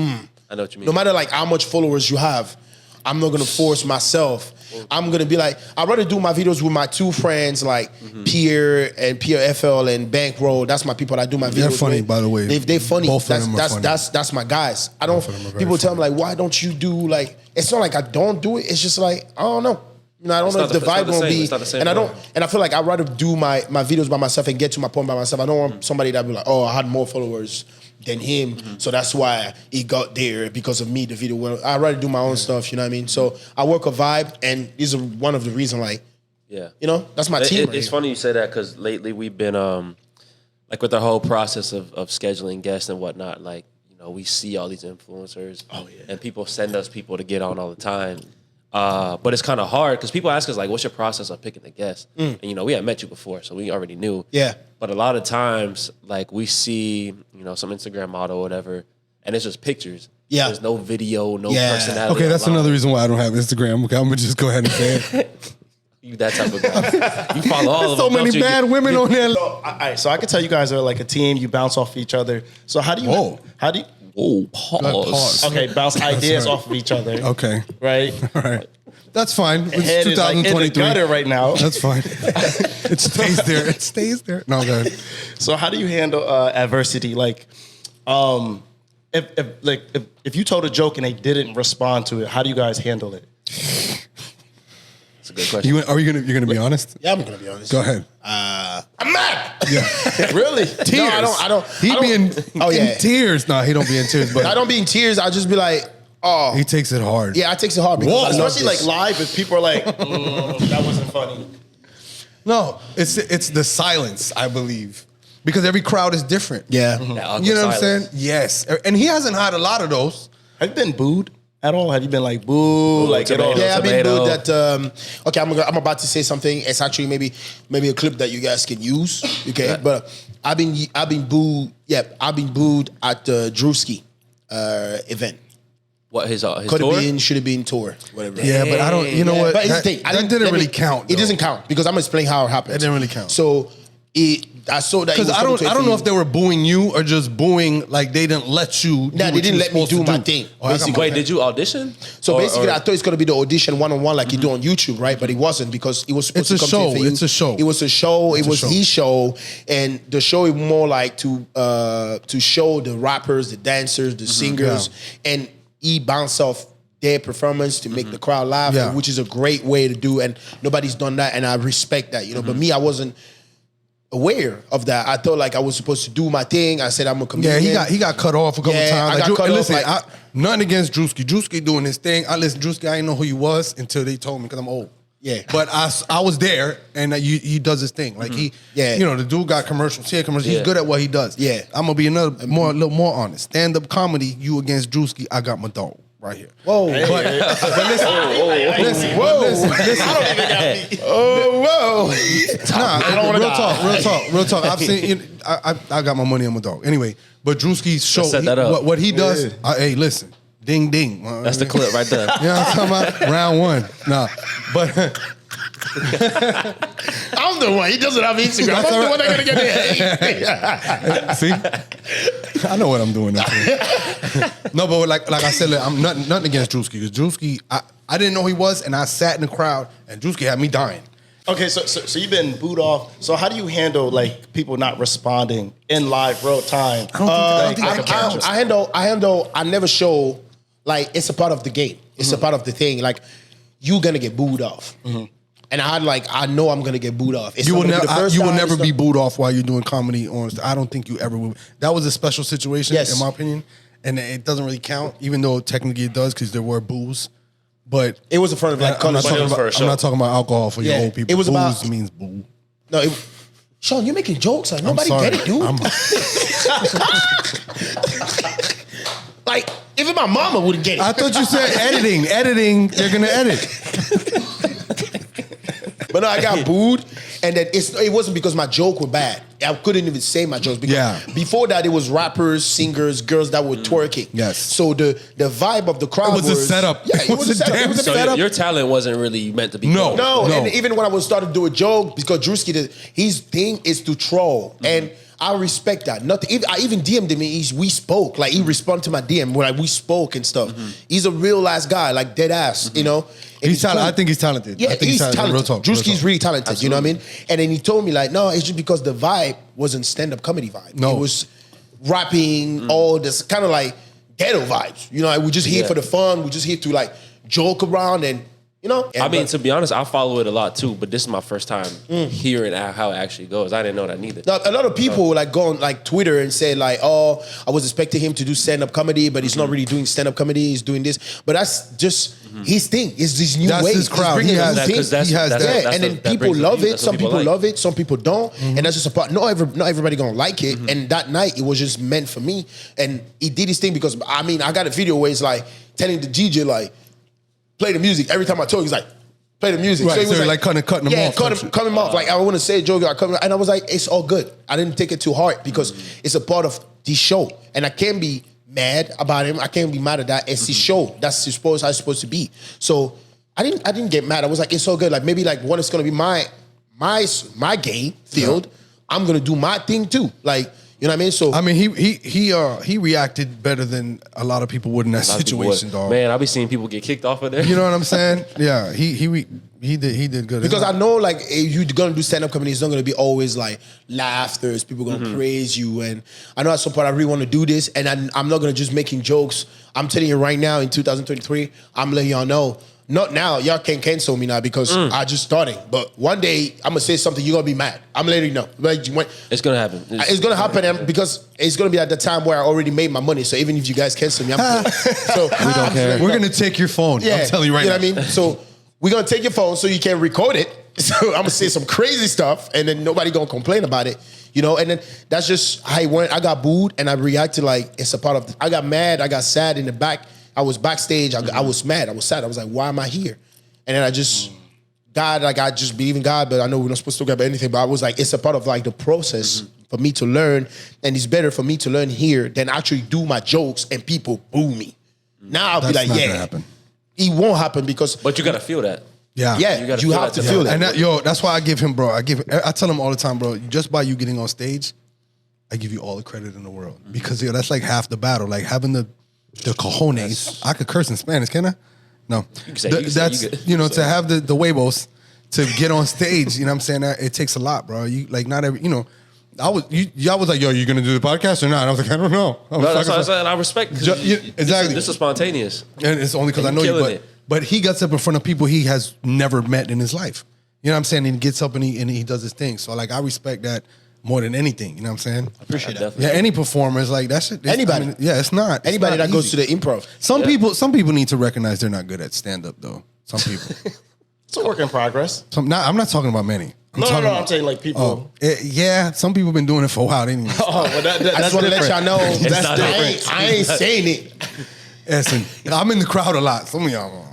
Speaker 1: know what you mean.
Speaker 4: no matter like how much followers you have, I'm not gonna force myself. I'm gonna be like, I'd rather do my videos with my two friends, like Pierre and Pierre FL and Bankroll. That's my people that I do my videos.
Speaker 3: They're funny,
Speaker 4: with.
Speaker 3: by the way.
Speaker 4: They're funny.
Speaker 3: Both of them are funny.
Speaker 4: That's my guys. I don't.
Speaker 3: Both of them are very
Speaker 4: People tell me
Speaker 3: funny.
Speaker 4: like, why don't you do like? It's not like I don't do it. It's just like I don't know. You know, I don't know if the vibe gonna be.
Speaker 1: It's not the same
Speaker 4: And I don't.
Speaker 1: vibe.
Speaker 4: And I feel like I'd rather do my videos by myself and get to my point by myself. I don't want somebody that be like, oh, I had more followers than him, so that's why he got there because of me. The video. Well, I'd rather do my own stuff. You know what I mean? So I work a vibe, and these are one of the reasons. Like,
Speaker 1: Yeah.
Speaker 4: you know, that's my team.
Speaker 1: It's funny you say that because lately we've been like with the whole process of scheduling guests and whatnot. Like, you know, we see all these influencers.
Speaker 4: Oh, yeah.
Speaker 1: And people send us people to get on all the time. But it's kind of hard because people ask us like, "What's your process of picking the guest?" And you know, we had met you before, so we already knew.
Speaker 4: Yeah.
Speaker 1: But a lot of times, like we see, you know, some Instagram model or whatever, and it's just pictures.
Speaker 4: Yeah.
Speaker 1: There's no video, no
Speaker 4: Yeah.
Speaker 1: personality.
Speaker 3: Okay, that's
Speaker 1: online.
Speaker 3: another reason why I don't have Instagram. Okay, I'm gonna just go ahead and say it.
Speaker 1: You that type of guy. You follow all of
Speaker 3: So
Speaker 1: them.
Speaker 3: many
Speaker 1: don't you?
Speaker 3: bad women on there.
Speaker 2: All right, so I can tell you guys are like a team. You bounce off each other. So how do you?
Speaker 3: Whoa.
Speaker 2: How do you?
Speaker 1: Whoa, pause.
Speaker 3: Pause.
Speaker 2: Okay, bounce ideas
Speaker 3: right.
Speaker 2: off of each other.
Speaker 3: Okay,
Speaker 2: Right.
Speaker 3: all right. That's fine. It's
Speaker 2: Head is like in the
Speaker 3: 2023.
Speaker 2: gutter right now.
Speaker 3: That's fine. It stays there. It stays there. No, go ahead.
Speaker 2: So how do you handle adversity? Like, if you told a joke and they didn't respond to it, how do you guys handle it?
Speaker 1: That's a good question.
Speaker 3: You're gonna be honest?
Speaker 4: Yeah, I'm gonna be honest.
Speaker 3: Go ahead.
Speaker 4: I'm mad.
Speaker 3: Yeah.
Speaker 4: Really?
Speaker 3: Tears.
Speaker 4: No, I don't.
Speaker 3: He
Speaker 4: I
Speaker 3: be in,
Speaker 4: don't-
Speaker 3: in tears. No, he don't be in tears, but
Speaker 4: I don't be in tears. I just be like, oh,
Speaker 3: he takes it hard.
Speaker 4: yeah, I takes it hard because
Speaker 3: Whoa.
Speaker 4: I love
Speaker 2: Especially like
Speaker 4: this.
Speaker 2: live, if people are like, that wasn't funny.
Speaker 3: No, it's the silence, I believe. Because every crowd is different.
Speaker 4: Yeah.
Speaker 1: That awkward
Speaker 3: You know what I'm
Speaker 1: silence.
Speaker 3: saying? Yes. And he hasn't had a lot of those.
Speaker 2: Have you been booed at all? Have you been like boo? Like at all?
Speaker 1: tomato.
Speaker 4: Yeah, I've been
Speaker 1: Tomato.
Speaker 4: booed that. Okay, I'm about to say something. It's actually maybe a clip that you guys can use. Okay,
Speaker 1: Yeah.
Speaker 4: but I've been booed. Yeah, I've been booed at the Drewski event.
Speaker 1: What his
Speaker 4: Could
Speaker 1: tour?
Speaker 4: have been, should have been tour, whatever.
Speaker 3: Yeah, but I don't. You know
Speaker 4: Yeah,
Speaker 3: what?
Speaker 4: But here's
Speaker 3: That,
Speaker 4: the thing.
Speaker 3: that didn't really count.
Speaker 4: It doesn't count because I'm gonna explain how it happened.
Speaker 3: It didn't really count.
Speaker 4: So I saw that
Speaker 3: Because I don't know if they were booing you or just booing like they didn't let you.
Speaker 4: Nah, they didn't let me do my thing.
Speaker 3: Oh, I got
Speaker 4: Basically.
Speaker 3: my-
Speaker 1: Wait, did you audition?
Speaker 4: So
Speaker 1: Or-
Speaker 4: basically,
Speaker 1: or-
Speaker 4: I thought it's gonna be the audition one-on-one like you do on YouTube, right? But it wasn't because it was supposed
Speaker 3: It's
Speaker 4: to
Speaker 3: a
Speaker 4: come
Speaker 3: show.
Speaker 4: to you.
Speaker 3: It's a show.
Speaker 4: It was a show.
Speaker 3: It's
Speaker 4: It
Speaker 3: a
Speaker 4: was
Speaker 3: show.
Speaker 4: his show, and the show is more like to show the rappers, the dancers, the singers, and he bounced off their performance to make the crowd laugh,
Speaker 3: Yeah.
Speaker 4: which is a great way to do. And nobody's done that, and I respect that, you know. But me, I wasn't aware of that. I thought like I was supposed to do my thing. I said I'm a comedian.
Speaker 3: Yeah, he got cut off a couple
Speaker 4: Yeah,
Speaker 3: times.
Speaker 4: I got
Speaker 3: Drew-
Speaker 4: cut
Speaker 3: and
Speaker 4: off,
Speaker 3: listen,
Speaker 4: like-
Speaker 3: nothing against Drewski. Drewski doing his thing. I listen, Drewski. I didn't know who he was until they told me because I'm old.
Speaker 4: Yeah.
Speaker 3: But I was there, and he does his thing. Like
Speaker 4: Yeah.
Speaker 3: you know, the dude got commercials. He had commercials. He's
Speaker 1: Yeah.
Speaker 3: good at what he does.
Speaker 4: Yeah.
Speaker 3: I'm gonna be a little more honest. Stand up comedy. You against Drewski. I got my dog right here.
Speaker 4: Whoa.
Speaker 3: But listen,
Speaker 4: Oh, whoa.
Speaker 3: Nah, real talk. I've seen. I got my money on my dog. Anyway, but Drewski's show.
Speaker 1: Let's set that up.
Speaker 3: What he does. Hey, listen. Ding ding.
Speaker 1: That's the clip right there.
Speaker 3: You know what I'm talking about? Round one. Nah, but
Speaker 4: I'm the one. He doesn't have Instagram.
Speaker 3: That's
Speaker 4: I'm
Speaker 3: all
Speaker 4: the
Speaker 3: right.
Speaker 4: one that gonna get there.
Speaker 3: see, I know what I'm doing. Now. No, but like I said, I'm nothing against Drewski because Drewski, I didn't know who he was, and I sat in the crowd, and Drewski had me dying.
Speaker 2: Okay, so you've been booed off. So how do you handle like people not responding in live real time?
Speaker 3: I don't think
Speaker 4: I handle. I never show like it's a part of the game. It's a part of the thing. Like, you're gonna get booed off. And I know I'm gonna get booed off. It's
Speaker 3: You will
Speaker 4: not gonna be the
Speaker 3: never.
Speaker 4: first
Speaker 3: You will
Speaker 4: time,
Speaker 3: never
Speaker 4: it's
Speaker 3: be
Speaker 4: not-
Speaker 3: booed off while you're doing comedy on. I don't think you ever will. That was a special situation,
Speaker 4: Yes.
Speaker 3: in my opinion, and it doesn't really count, even though technically it does because there were boos. But
Speaker 4: It was in front of like
Speaker 3: I'm not,
Speaker 4: college.
Speaker 1: But it
Speaker 3: talking
Speaker 1: was for a
Speaker 3: about,
Speaker 1: show.
Speaker 3: I'm not talking about alcohol for
Speaker 4: Yeah,
Speaker 3: your old people.
Speaker 4: it was
Speaker 3: Booze
Speaker 4: about-
Speaker 3: means boo.
Speaker 4: No, Sean, you're making jokes. Like,
Speaker 3: I'm
Speaker 4: nobody
Speaker 3: sorry.
Speaker 4: get it, dude. Like, even my mama wouldn't get it.
Speaker 3: I thought you said editing. Editing. They're gonna edit.
Speaker 4: But no, I got booed, and then it wasn't because my joke were bad. I couldn't even say my jokes because
Speaker 3: Yeah.
Speaker 4: before that it was rappers, singers, girls that were twerking.
Speaker 3: Yes.
Speaker 4: So the vibe of the crowd
Speaker 3: It was a setup.
Speaker 4: Yeah, it was a setup. It was a
Speaker 1: So
Speaker 4: setup.
Speaker 1: your talent wasn't really meant to be.
Speaker 3: No.
Speaker 1: closed.
Speaker 4: No,
Speaker 3: No.
Speaker 4: and even when I was starting to do a joke, because Drewski, his thing is to troll, and I respect that. Nothing. I even DM'd him. We spoke. Like, he responded to my DM when we spoke and stuff. He's a real ass guy, like dead ass, you know. And
Speaker 3: He's talented.
Speaker 4: cool.
Speaker 3: I think he's talented.
Speaker 4: Yeah,
Speaker 3: I think
Speaker 4: he's talented.
Speaker 3: Real talk.
Speaker 4: Drewski's really talented. You know what I mean? And then he told me like, no, it's just because the vibe wasn't stand-up comedy vibe.
Speaker 3: No.
Speaker 4: It was rapping, all this kind of like ghetto vibes. You know, like, we just here
Speaker 1: Yeah.
Speaker 4: for the fun. We just here to like joke around and, you know.
Speaker 1: I mean, to be honest, I follow it a lot too, but this is my first time hearing how it actually goes. I didn't know that neither.
Speaker 4: Now, a lot of people like go on like Twitter and say like, "Oh, I was expecting him to do stand-up comedy, but he's not really doing stand-up comedy. He's doing this." But that's just his thing. It's this new
Speaker 3: That's
Speaker 4: way.
Speaker 3: his crowd.
Speaker 4: He's bringing
Speaker 3: He
Speaker 4: a
Speaker 3: has
Speaker 4: new
Speaker 3: that-
Speaker 4: thing.
Speaker 1: 'cause that's-
Speaker 3: He has
Speaker 1: that's-
Speaker 3: that.
Speaker 4: Yeah, and then
Speaker 1: that
Speaker 4: people
Speaker 1: brings the
Speaker 4: love
Speaker 1: views.
Speaker 4: it.
Speaker 1: That's
Speaker 4: Some
Speaker 1: what
Speaker 4: people
Speaker 1: like.
Speaker 4: love it. Some people don't. And that's just a part. Not everybody gonna like it. And that night, it was just meant for me. And he did his thing because I mean, I got a video where he's like telling the DJ like, play the music. Every time I talk, he's like, play the music.
Speaker 3: Right,
Speaker 4: he was
Speaker 3: so like cutting them
Speaker 4: yeah,
Speaker 3: off
Speaker 4: cut
Speaker 3: type
Speaker 4: him,
Speaker 3: shit.
Speaker 4: cut him off. Like, I want to say a joke, and I was like, it's all good. I didn't take it too hard because it's a part of the show, and I can't be mad about him. I can't be mad at that. It's his show. That's how it's supposed to be. So I didn't get mad. I was like, it's all good. Like, maybe like when it's gonna be my game field, I'm gonna do my thing too. Like, you know what I mean? So
Speaker 3: I mean, he reacted better than a lot of people would in that
Speaker 1: A lot of people
Speaker 3: situation,
Speaker 1: would.
Speaker 3: dog.
Speaker 1: Man, I be seeing people get kicked off of there.
Speaker 3: You know what I'm saying? Yeah, he did good.
Speaker 4: because I know like if you're gonna do stand-up comedy, it's not gonna be always like laughter. People gonna praise you, and I know at some point I really want to do this, and I'm not gonna just making jokes. I'm telling you right now, in 2023, I'm letting y'all know. Not now, y'all can't cancel me now because I just started. But one day I'm gonna say something, you're gonna be mad. I'm letting you know. Like,
Speaker 1: It's gonna happen.
Speaker 4: it's gonna happen, and because it's gonna be at the time where I already made my money. So even if you guys cancel me, I'm so we
Speaker 1: don't care.
Speaker 3: We're gonna take your phone. I'm telling you right
Speaker 4: know
Speaker 3: now.
Speaker 4: what I mean? So we're gonna take your phone so you can record it. So I'm gonna say some crazy stuff, and then nobody gonna complain about it. You know, and then that's just how it went. I got booed, and I reacted like it's a part of. I got mad. I got sad in the back. I was backstage. I was mad. I was sad. I was like, why am I here? And then I just, God, like I just believe in God, but I know we're not supposed to talk about anything. But I was like, it's a part of like the process for me to learn, and it's better for me to learn here than actually do my jokes and people boo me. Now I'll
Speaker 3: That's
Speaker 4: be like,
Speaker 3: not
Speaker 4: yeah,
Speaker 3: gonna happen.
Speaker 4: it won't happen because
Speaker 1: But you gotta feel that.
Speaker 3: Yeah,
Speaker 4: yeah,
Speaker 1: You gotta
Speaker 4: you
Speaker 1: feel
Speaker 4: have
Speaker 1: that
Speaker 4: to
Speaker 1: to
Speaker 4: feel
Speaker 1: happen.
Speaker 4: that.
Speaker 3: And that's why I give him, bro. I tell him all the time, bro. Just by you getting on stage, I give you all the credit in the world because that's like half the battle. Like having the cojones. I could curse in Spanish, can I? No,
Speaker 1: can say- you can say-
Speaker 3: that's
Speaker 1: you can-
Speaker 3: you know to have the huevos to get on stage. You know what I'm saying? It takes a lot, bro. You like not every y'all was like, yo, you gonna do the podcast or not? And I was like, I don't know. I was
Speaker 1: No, that's
Speaker 3: like-
Speaker 1: what I said. I respect. 'cause
Speaker 3: exactly.
Speaker 1: This is spontaneous.
Speaker 3: And it's only because I
Speaker 1: And
Speaker 3: know
Speaker 1: you
Speaker 3: you,
Speaker 1: killing it.
Speaker 3: but he gets up in front of people he has never met in his life. You know what I'm saying? And he gets up and he does his thing. So like I respect that more than anything. You know what I'm saying?
Speaker 4: Appreciate that.
Speaker 1: Definitely.
Speaker 3: Yeah, any performer is like that shit.
Speaker 4: Anybody.
Speaker 3: It's not. It's
Speaker 4: Anybody
Speaker 3: not
Speaker 4: that goes
Speaker 3: easy.
Speaker 4: to the improv.
Speaker 3: Some people need to recognize they're not good at stand up though. Some people.
Speaker 2: It's a work in progress.
Speaker 3: I'm not talking about many. I'm
Speaker 2: No,
Speaker 3: talking
Speaker 2: no,
Speaker 3: about,
Speaker 2: I'm saying like people.
Speaker 3: yeah, some people been doing it for a while. They didn't even
Speaker 2: Oh, but
Speaker 4: I
Speaker 2: that's
Speaker 4: just want to let y'all know
Speaker 1: It's not
Speaker 4: I
Speaker 1: different.
Speaker 4: ain't saying it.
Speaker 3: Listen, I'm in the crowd a lot. Some of y'all.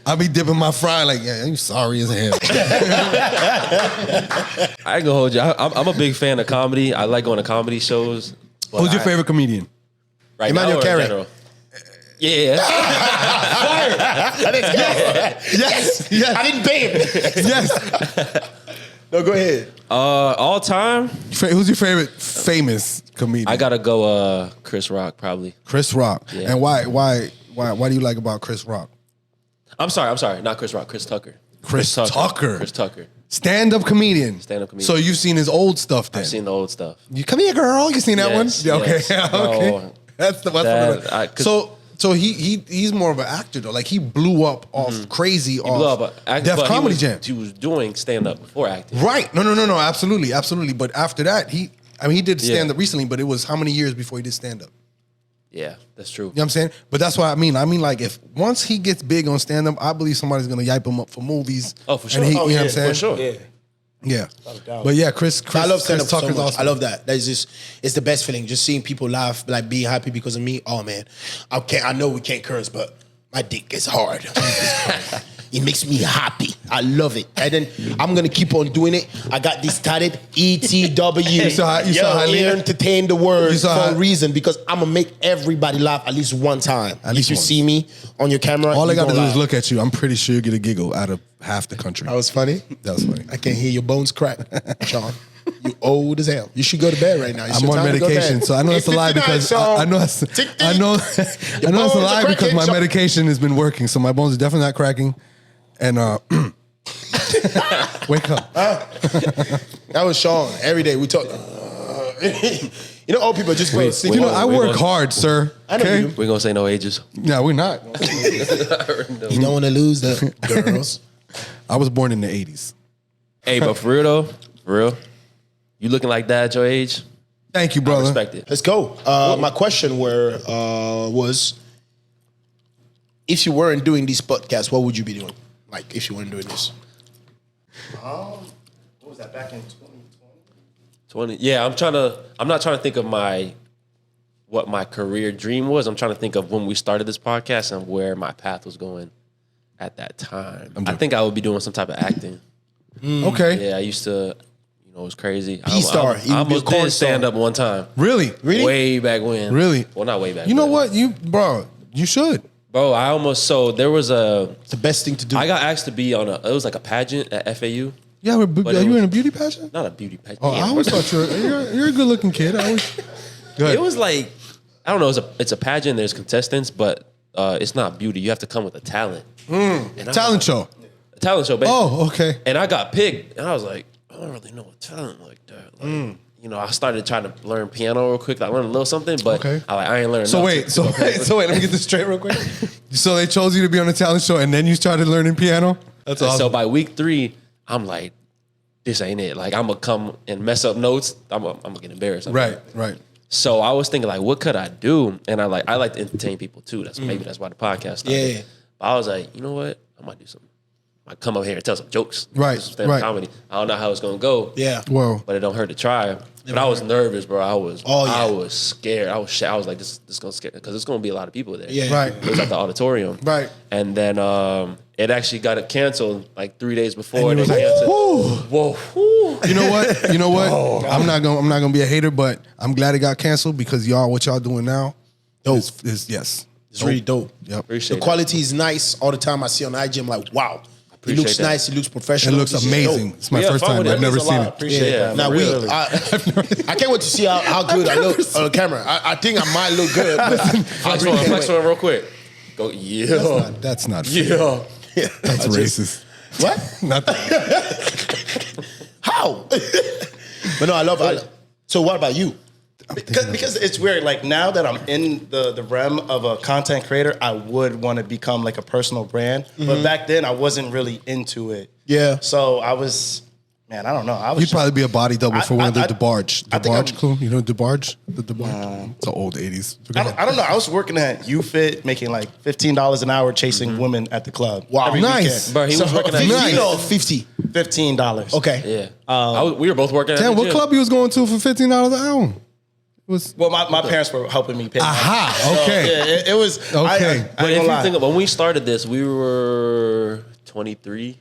Speaker 3: I be dipping my fry like, yeah, you sorry as hell.
Speaker 1: I ain't gonna hold you. I'm a big fan of comedy. I like going to comedy shows. but
Speaker 3: Who's your favorite comedian?
Speaker 1: Right
Speaker 4: Emmanuel
Speaker 1: now or in
Speaker 4: Carey.
Speaker 1: general? Yeah.
Speaker 4: Yes. I didn't pay him.
Speaker 3: Yes.
Speaker 4: No, go ahead.
Speaker 1: All time,
Speaker 3: Who's your favorite famous comedian?
Speaker 1: I gotta go. Chris Rock probably.
Speaker 3: Chris Rock.
Speaker 1: Yeah.
Speaker 3: And why do you like about Chris Rock?
Speaker 1: I'm sorry, not Chris Rock. Chris Tucker.
Speaker 3: Chris Tucker.
Speaker 1: Chris Tucker.
Speaker 3: Stand-up comedian.
Speaker 1: Stand-up comedian.
Speaker 3: So you've seen his old stuff then?
Speaker 1: I've seen the old stuff.
Speaker 3: You come here, girl. You seen that
Speaker 1: Yes,
Speaker 3: one? Yeah, okay.
Speaker 1: yes.
Speaker 3: okay.
Speaker 1: Bro,
Speaker 3: That's the
Speaker 1: That-
Speaker 3: So he's more of an actor though. Like he blew up off crazy
Speaker 1: He blew
Speaker 3: off
Speaker 1: up, but
Speaker 3: Def Comedy Jam.
Speaker 1: He was doing stand up before acting.
Speaker 3: Right. No. Absolutely. But after that, he did stand up recently, but it was how many years before he did stand up?
Speaker 1: Yeah, that's true.
Speaker 3: You know what I'm saying? But that's what I mean. I mean, like, if once he gets big on stand up, I believe somebody's gonna yipe him up for movies.
Speaker 1: Oh, for sure.
Speaker 3: And you know what I'm saying?
Speaker 1: For sure.
Speaker 2: Yeah.
Speaker 3: Yeah.
Speaker 2: doubt.
Speaker 3: But yeah, Chris
Speaker 4: I love stand up so
Speaker 3: Tucker's
Speaker 4: much.
Speaker 3: awesome.
Speaker 4: I love that. That is just, it's the best feeling. Just seeing people laugh, like being happy because of me. Oh man, I know we can't curse, but my dick is hard. It makes me happy. I love it. And then I'm gonna keep on doing it. I got this tatted ETW.
Speaker 3: You saw how Leah-
Speaker 4: entertain the word
Speaker 3: You
Speaker 4: for
Speaker 3: saw
Speaker 4: a
Speaker 3: how-
Speaker 4: reason because I'm gonna make everybody laugh at least one time.
Speaker 3: At
Speaker 4: If
Speaker 3: least
Speaker 4: you
Speaker 3: once.
Speaker 4: see me on your camera,
Speaker 3: All I
Speaker 4: you
Speaker 3: got to
Speaker 4: gonna
Speaker 3: do is
Speaker 4: laugh.
Speaker 3: look at you. I'm pretty sure you get a giggle out of half the country.
Speaker 4: That was funny.
Speaker 3: That was funny.
Speaker 4: I can hear your bones crack, Sean. You old as hell. You should go to bed right now. It's
Speaker 3: I'm
Speaker 4: your
Speaker 3: on
Speaker 4: time to go to
Speaker 3: medication,
Speaker 4: bed.
Speaker 3: so I know it's a lie
Speaker 4: 8:59,
Speaker 3: because
Speaker 4: Sean.
Speaker 3: I know it's I know it's a
Speaker 4: bones are
Speaker 3: lie because
Speaker 4: cracking,
Speaker 3: my
Speaker 4: Sean.
Speaker 3: medication has been working. So my bones are definitely not cracking. And wake up.
Speaker 4: That was Sean. Every day we talk. You know, old people just go to sleep.
Speaker 3: You know,
Speaker 1: Wait,
Speaker 3: I
Speaker 1: wait,
Speaker 3: work
Speaker 1: wait.
Speaker 3: hard, sir.
Speaker 4: I know
Speaker 3: Okay?
Speaker 4: you do.
Speaker 1: We ain't gonna say no ages.
Speaker 3: No, we're not.
Speaker 4: You don't want to lose the girls.
Speaker 3: I was born in the 80s.
Speaker 1: Hey, but for real though, for real, you looking like that at your age?
Speaker 3: Thank you,
Speaker 1: I
Speaker 3: brother.
Speaker 1: respect it.
Speaker 4: Let's go. My question was, if you weren't doing these podcasts, what would you be doing? Like, if you weren't doing this.
Speaker 2: What was that back in 2020?
Speaker 1: 20. Yeah, I'm not trying to think of what my career dream was. I'm trying to think of when we started this podcast and where my path was going at that time. I think I would be doing some type of acting.
Speaker 3: Okay.
Speaker 1: Yeah, I used to, it was crazy.
Speaker 4: P-star.
Speaker 1: I
Speaker 4: You would be a
Speaker 1: almost
Speaker 4: corn
Speaker 1: did stand up one time.
Speaker 3: Really?
Speaker 1: Way back when.
Speaker 3: Really?
Speaker 1: Well, not way back.
Speaker 3: You know
Speaker 1: but-
Speaker 3: what? Bro, you should.
Speaker 1: Bro, I almost, so there was
Speaker 4: It's the best thing to do.
Speaker 1: I got asked to be on it was like a pageant at FAU.
Speaker 3: Yeah,
Speaker 1: it
Speaker 3: you
Speaker 1: was-
Speaker 3: in a beauty pageant?
Speaker 1: Not a beauty pageant.
Speaker 3: Oh, I always thought you're a good looking kid. I always. Good.
Speaker 1: It was like, I don't know, it's a pageant, there's contestants, but it's not beauty. You have to come with a talent. And I
Speaker 3: Talent
Speaker 1: was
Speaker 3: show.
Speaker 1: like, a talent show, basically.
Speaker 3: Oh, okay.
Speaker 1: And I got picked, and I was like, I don't really know a talent like that. Like, I started trying to learn piano real quick. I learned a little something, but
Speaker 3: Okay.
Speaker 1: I ain't learned
Speaker 3: So
Speaker 1: enough
Speaker 3: wait,
Speaker 1: to-
Speaker 3: let me get this straight real quick. So they chose you to be on a talent show, and then you started learning piano. That's
Speaker 1: And
Speaker 3: awesome.
Speaker 1: So by week 3, I'm like, this ain't it. Like, I'm going to come and mess up notes. I'm gonna get embarrassed.
Speaker 3: Right.
Speaker 1: So I was thinking, like, what could I do? And I like to entertain people too. Maybe that's why the podcast started.
Speaker 4: Yeah.
Speaker 1: But I was like, you know what? I might do something. I might come up here and tell some jokes.
Speaker 3: Right,
Speaker 1: Do some stand-up
Speaker 3: right.
Speaker 1: comedy. I don't know how it's gonna go.
Speaker 4: Yeah.
Speaker 3: Well,
Speaker 1: But it don't hurt to try. But I was nervous, bro. I was scared. I was like, this gonna scare because there's gonna be a lot of people there.
Speaker 4: Yeah.
Speaker 3: right.
Speaker 1: It was at the auditorium.
Speaker 3: Right.
Speaker 1: And then it actually got canceled like 3 days before.
Speaker 3: And you
Speaker 1: They
Speaker 3: was like,
Speaker 1: canceled.
Speaker 3: whoo.
Speaker 1: Whoa.
Speaker 3: You know what? I'm not gonna be a hater, but I'm glad it got canceled because what y'all doing now
Speaker 4: Dope.
Speaker 3: is yes.
Speaker 4: It's really dope.
Speaker 3: Yep.
Speaker 1: Appreciate
Speaker 4: The
Speaker 1: that.
Speaker 4: quality is nice. All the time I see on IG, I'm like, wow. It
Speaker 1: appreciate
Speaker 4: looks
Speaker 1: that.
Speaker 4: nice. It looks
Speaker 3: It
Speaker 4: professional.
Speaker 3: looks
Speaker 4: This is
Speaker 3: amazing.
Speaker 4: dope.
Speaker 3: It's my
Speaker 1: Yeah,
Speaker 3: first
Speaker 1: fun
Speaker 3: time.
Speaker 1: with it.
Speaker 3: I've never
Speaker 1: Means a
Speaker 3: seen
Speaker 1: lot.
Speaker 3: it.
Speaker 1: Appreciate
Speaker 4: Yeah.
Speaker 1: it.
Speaker 4: Now
Speaker 1: Really.
Speaker 4: I can't wait to see how good I look on the camera. I think I might look good. But
Speaker 1: Flex one real quick. Go, yeah.
Speaker 3: That's not fair.
Speaker 1: Yeah.
Speaker 3: That's racist.
Speaker 4: What?
Speaker 3: Not that.
Speaker 4: How? But no, I love it. So what about you?
Speaker 2: Because it's weird. Like now that I'm in the realm of a content creator, I would want to become like a personal brand. But back then, I wasn't really into it.
Speaker 4: Yeah.
Speaker 2: So I was, man, I don't know. I was
Speaker 3: You'd probably be a body double for one of the
Speaker 2: I-
Speaker 3: DeBarge.
Speaker 2: I think
Speaker 3: DeBarge
Speaker 2: I'm-
Speaker 3: crew? You know DeBarge? The DeBarge? It's the old 80s.
Speaker 2: I don't know. I was working at UFit, making like $15 an hour, chasing women at the club.
Speaker 4: Wow.
Speaker 2: every
Speaker 3: Nice.
Speaker 2: weekend.
Speaker 1: Bro, he was working at
Speaker 4: 50
Speaker 3: Nice.
Speaker 4: or 50?
Speaker 2: $15.
Speaker 4: Okay.
Speaker 1: Yeah. We were both working at
Speaker 3: Damn,
Speaker 1: the
Speaker 3: what
Speaker 1: gym.
Speaker 3: club you was going to for $15 an hour? Was
Speaker 2: Well, my parents were helping me pay.
Speaker 3: Aha, okay.
Speaker 2: Yeah, it was
Speaker 3: Okay.
Speaker 2: I
Speaker 1: But
Speaker 2: ain't
Speaker 1: if
Speaker 2: gonna
Speaker 1: you
Speaker 2: lie.
Speaker 1: think of when we started this, we were 23.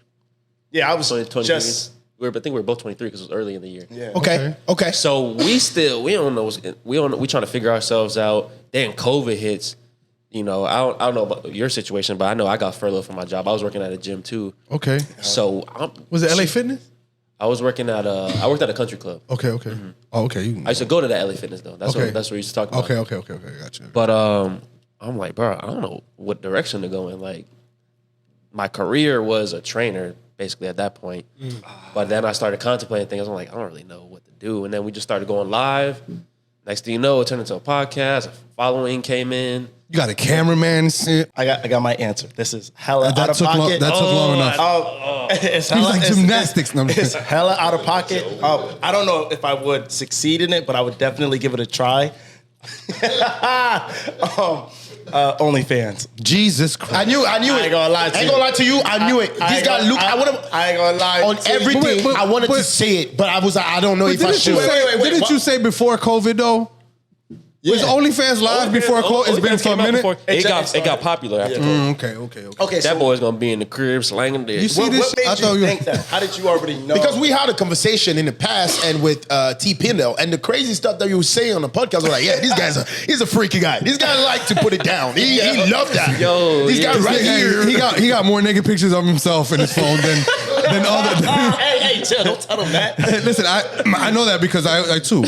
Speaker 2: Yeah, I was
Speaker 1: 23.
Speaker 2: just
Speaker 1: I think we were both 23 because it was early in the year.
Speaker 2: yeah.
Speaker 4: Okay.
Speaker 1: So we don't know. We trying to figure ourselves out. Then COVID hits. I don't know about your situation, but I know I got furloughed from my job. I was working at a gym too.
Speaker 3: okay.
Speaker 1: So
Speaker 3: Was it LA Fitness?
Speaker 1: I was working at I worked at a country club.
Speaker 3: Okay. Oh, okay.
Speaker 1: I used to go to the LA Fitness though. That's
Speaker 3: Okay.
Speaker 1: what we used to talk about.
Speaker 3: Okay. Gotcha.
Speaker 1: But I'm like, bro, I don't know what direction to go in. Like, my career was a trainer basically at that point. But then I started contemplating things. I'm like, I don't really know what to do. And then we just started going live. Next thing you know, it turned into a podcast. A following came in.
Speaker 3: You got a cameraman and shit.
Speaker 2: I got my answer. This is hella
Speaker 3: That
Speaker 2: out of
Speaker 3: took long-
Speaker 2: pocket.
Speaker 3: that took long enough.
Speaker 2: It's
Speaker 3: He's like gymnastics. No, I'm
Speaker 2: It's
Speaker 3: just-
Speaker 2: hella out of pocket. I don't know if I would succeed in it, but I would definitely give it a try. OnlyFans.
Speaker 3: Jesus Christ.
Speaker 4: I knew
Speaker 2: I
Speaker 4: it.
Speaker 2: ain't gonna lie to
Speaker 4: I ain't
Speaker 2: you.
Speaker 4: gonna lie to you. I knew it. This guy Luke. I would have.
Speaker 2: I ain't gonna lie
Speaker 4: On
Speaker 2: to you.
Speaker 4: everything,
Speaker 3: But-
Speaker 4: I wanted to
Speaker 3: but-
Speaker 4: say it, but I was like, I don't know if I
Speaker 3: Didn't
Speaker 4: should.
Speaker 3: you say,
Speaker 2: wait,
Speaker 3: didn't
Speaker 2: what?
Speaker 3: you say before COVID though? Was OnlyFans live before COVID? It's been for a minute.
Speaker 1: It got popular after COVID.
Speaker 3: Okay.
Speaker 2: Okay,
Speaker 1: That boy's gonna be in the crib slanging dick.
Speaker 3: You see
Speaker 2: What,
Speaker 3: this?
Speaker 2: what made
Speaker 3: I thought
Speaker 2: you
Speaker 3: you-
Speaker 2: think that? How did you already know?
Speaker 4: Because we had a conversation in the past and with T. Pindell, and the crazy stuff that you were saying on the podcast was like, yeah, he's a freaky guy. This guy like to put it down. He loved that.
Speaker 1: Yo,
Speaker 4: this
Speaker 1: yeah.
Speaker 4: guy right
Speaker 3: Hey,
Speaker 4: here.
Speaker 3: he got more naked pictures of himself in his phone than other.
Speaker 2: hey, chill. Don't tell him that.
Speaker 3: Listen, I know that because I too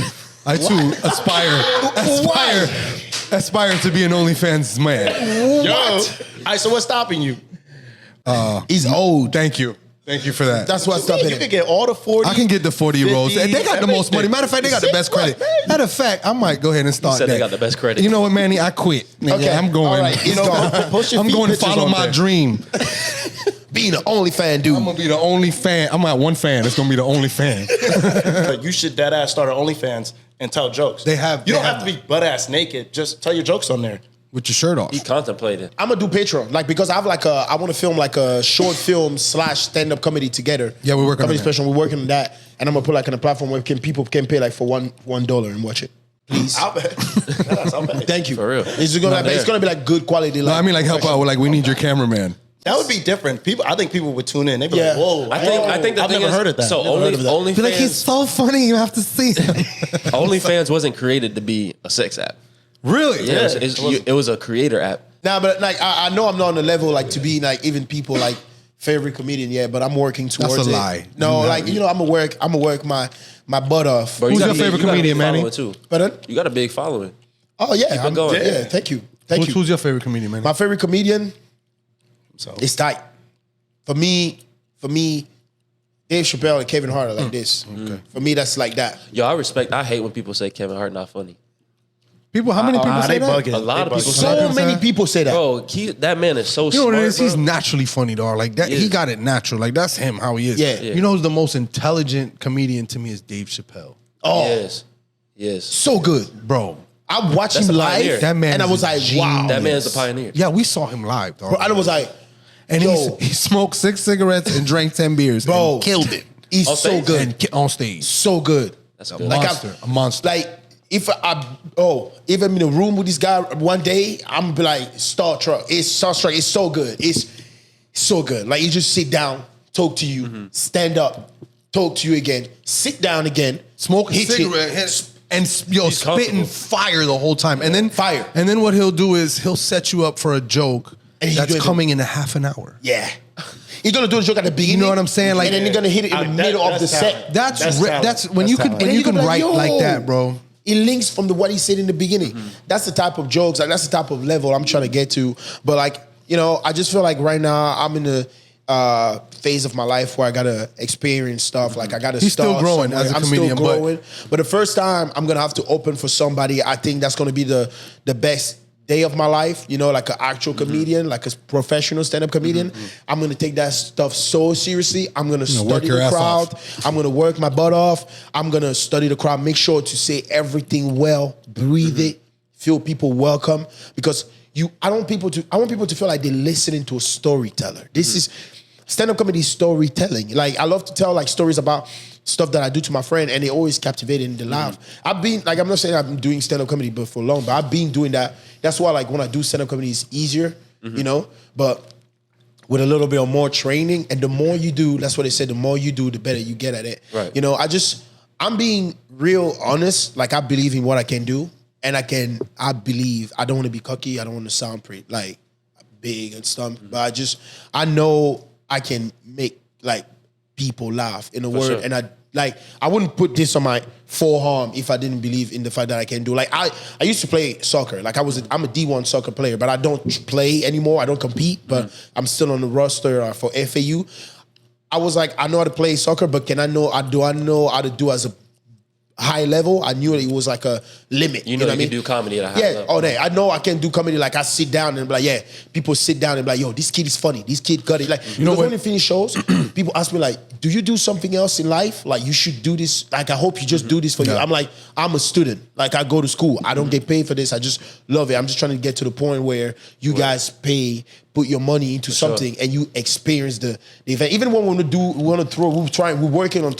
Speaker 3: aspire to be an OnlyFans man.
Speaker 2: Yo. All right, so what's stopping you?
Speaker 4: He's old.
Speaker 3: Thank you for that.
Speaker 4: That's what's stopping
Speaker 2: You
Speaker 4: him.
Speaker 2: could get all the 40.
Speaker 3: I can get the 40-year-olds.
Speaker 2: 50,
Speaker 3: They got the most money. Matter of fact, they got the best credit. Matter of fact, I might go ahead and start
Speaker 1: said
Speaker 3: that.
Speaker 1: they got the best credit.
Speaker 3: You know what, Manny? I quit. Nigga,
Speaker 4: Okay,
Speaker 3: I'm going.
Speaker 4: all right. You know,
Speaker 2: post your
Speaker 3: I'm
Speaker 2: feet
Speaker 3: going to
Speaker 2: pictures
Speaker 3: follow
Speaker 2: on
Speaker 3: my
Speaker 2: there.
Speaker 3: dream.
Speaker 4: Being an OnlyFan dude.
Speaker 3: I'm gonna be the only fan. I'm at one fan. It's gonna be the only fan.
Speaker 2: But you should dead ass start an OnlyFans and tell jokes.
Speaker 3: They have-
Speaker 2: You
Speaker 3: they
Speaker 2: don't have
Speaker 3: have-
Speaker 2: to be butt ass naked. Just tell your jokes on there.
Speaker 3: With your shirt off.
Speaker 1: He contemplated.
Speaker 4: I'm gonna do Patreon, like because I have I want to film like a short film / stand-up comedy together.
Speaker 3: Yeah, we're working on
Speaker 4: comedy
Speaker 3: that.
Speaker 4: special. We're working on that, and I'm gonna put like on a platform where people can pay like for $1 and watch it. Please,
Speaker 2: I'll bet. I'll bet.
Speaker 4: thank you.
Speaker 1: For real.
Speaker 4: It's gonna be like good quality.
Speaker 3: No,
Speaker 4: Like,
Speaker 3: I mean like help out with like we need your cameraman.
Speaker 2: That would be different. I think people would tune in. They'd be
Speaker 4: Yeah.
Speaker 2: like, "Whoa!"
Speaker 1: I think the
Speaker 2: I've
Speaker 1: thing
Speaker 2: never
Speaker 1: is,
Speaker 2: heard of that.
Speaker 1: So
Speaker 2: Never heard of that.
Speaker 1: OnlyFans,
Speaker 3: Be like he's so funny. You have to see him.
Speaker 1: OnlyFans wasn't created to be a sex app.
Speaker 3: Really?
Speaker 1: Yeah, it was a creator app.
Speaker 4: Nah, but like I know I'm not on the level like to be like even people like favorite comedian yet, but I'm working towards
Speaker 3: That's a
Speaker 4: it.
Speaker 3: lie.
Speaker 4: No,
Speaker 3: You're
Speaker 4: like
Speaker 3: not.
Speaker 4: you know, I'm gonna work my butt off.
Speaker 1: Bro,
Speaker 3: Who's
Speaker 1: got
Speaker 3: your
Speaker 1: a big-
Speaker 3: favorite
Speaker 1: you got a big
Speaker 3: comedian, Manny?
Speaker 1: following, too.
Speaker 4: But
Speaker 1: You got a big following.
Speaker 4: oh yeah,
Speaker 1: it going.
Speaker 4: yeah. Thank you.
Speaker 3: Who's your favorite comedian, man?
Speaker 4: My favorite comedian
Speaker 2: So
Speaker 4: is tight. For me, Dave Chappelle and Kevin Hart are like this. For me, that's like that.
Speaker 1: Yo, I hate when people say Kevin Hart not funny.
Speaker 3: People, how many people say
Speaker 2: they
Speaker 3: that?
Speaker 2: bugging.
Speaker 1: A lot of
Speaker 2: They
Speaker 1: people
Speaker 2: bugging.
Speaker 1: say
Speaker 4: So many people say that.
Speaker 1: Bro, that man is so
Speaker 3: You know
Speaker 1: smart.
Speaker 3: what it is?
Speaker 1: bro.
Speaker 3: He's naturally funny, dog. Like that,
Speaker 1: He
Speaker 3: he
Speaker 1: is.
Speaker 3: got it natural. Like that's him, how he is.
Speaker 4: Yeah.
Speaker 3: You know who's the most intelligent comedian to me is Dave Chappelle.
Speaker 4: Oh,
Speaker 1: Yes.
Speaker 4: so good.
Speaker 3: Bro,
Speaker 4: I watched
Speaker 1: That's
Speaker 4: him
Speaker 1: a
Speaker 4: live,
Speaker 1: pioneer.
Speaker 3: That man
Speaker 4: and I
Speaker 3: is
Speaker 4: was
Speaker 3: a
Speaker 4: like,
Speaker 3: genius.
Speaker 4: wow.
Speaker 1: That man's the pioneer.
Speaker 3: yeah, we saw him live, dog.
Speaker 4: Bro, I was like,
Speaker 3: and
Speaker 4: yo.
Speaker 3: he smoked 6 cigarettes and drank 10 beers.
Speaker 4: bro,
Speaker 3: and killed it.
Speaker 4: He's
Speaker 1: On
Speaker 4: so
Speaker 1: stage?
Speaker 4: good.
Speaker 3: And on stage.
Speaker 4: So good.
Speaker 1: That's
Speaker 3: A
Speaker 1: good.
Speaker 3: monster. A monster.
Speaker 4: Like if I'm in a room with this guy one day, I'm gonna be like starstruck. It's so good. It's so good. Like you just sit down, talk to you, stand up, talk to you again, sit down again,
Speaker 3: Smoke a
Speaker 4: hit you.
Speaker 3: cigarette and yo,
Speaker 1: He's
Speaker 3: spitting
Speaker 1: comfortable.
Speaker 3: fire the whole time. And then
Speaker 4: Fire.
Speaker 3: And then what he'll do is he'll set you up for a joke
Speaker 4: And he do
Speaker 3: that's
Speaker 4: it-
Speaker 3: coming in a half an hour.
Speaker 4: Yeah. He's gonna do a joke at the beginning.
Speaker 3: You know what I'm saying? Like,
Speaker 4: and then he's gonna hit it in the middle of the
Speaker 2: that's
Speaker 4: set.
Speaker 2: talent.
Speaker 3: That's
Speaker 2: That's talent.
Speaker 3: that's when
Speaker 2: That's
Speaker 3: you can
Speaker 2: talent.
Speaker 3: when
Speaker 4: And
Speaker 3: you
Speaker 4: then
Speaker 3: can
Speaker 4: gonna be
Speaker 3: write like
Speaker 4: yo.
Speaker 3: that, bro.
Speaker 4: It links from what he said in the beginning. That's the type of jokes, like that's the type of level I'm trying to get to. But like, you know, I just feel like right now I'm in the phase of my life where I gotta experience stuff. Like I gotta
Speaker 3: He's still
Speaker 4: start
Speaker 3: growing
Speaker 4: somewhere.
Speaker 3: as a
Speaker 4: I'm
Speaker 3: comedian,
Speaker 4: still
Speaker 3: but-
Speaker 4: growing. But the first time I'm gonna have to open for somebody, I think that's gonna be the best day of my life, you know, like an actual comedian, like a professional stand-up comedian. I'm gonna take that stuff so seriously. I'm gonna
Speaker 3: work
Speaker 4: study
Speaker 3: your
Speaker 4: the
Speaker 3: ass
Speaker 4: crowd. I'm gonna work my butt off. I'm gonna study the crowd, make sure to say everything well, breathe it, feel people welcome. Because I want people to feel like they're listening to a storyteller. This is stand-up comedy storytelling. Like I love to tell like stories about stuff that I do to my friend, and they always captivate and they laugh. I've been like, I'm not saying I've been doing stand-up comedy but for long, but I've been doing that. That's why like when I do stand-up comedy, it's easier, you know. But with a little bit of more training, and the more you do, that's what they said. The more you do, the better you get at it.
Speaker 1: Right.
Speaker 4: You know, I'm being real honest. Like I believe in what I can do, and I believe. I don't want to be cocky. I don't want to sound pretty like big and stuff. But I know I can make like people laugh in a word,
Speaker 1: sure.
Speaker 4: and I wouldn't put this on my forearm if I didn't believe in the fact that I can do. Like I used to play soccer. Like I'm a D1 soccer player, but I don't play anymore. I don't compete, but I'm still on the roster for FAU. I was like, I know how to play soccer, but do I know how to do as high level. I knew it was like a limit.
Speaker 1: You know
Speaker 4: what
Speaker 1: you
Speaker 4: I mean?
Speaker 1: can do comedy at a high
Speaker 4: Yeah,
Speaker 1: level.
Speaker 4: all day. I know I can do comedy. Like I sit down and be like, yeah, people sit down and be like, yo, this kid is funny. This kid got it. Like,
Speaker 3: You know
Speaker 4: because
Speaker 3: what?
Speaker 4: when you finish shows, people ask me like, do you do something else in life? Like you should do this. Like I hope you just do this for you.
Speaker 3: Yeah.
Speaker 4: I'm like, I'm a student. Like I go to school. I don't get paid for this. I just love it. I'm just trying to get to the point where you guys put your money into something and you experience the event. Even when we're working on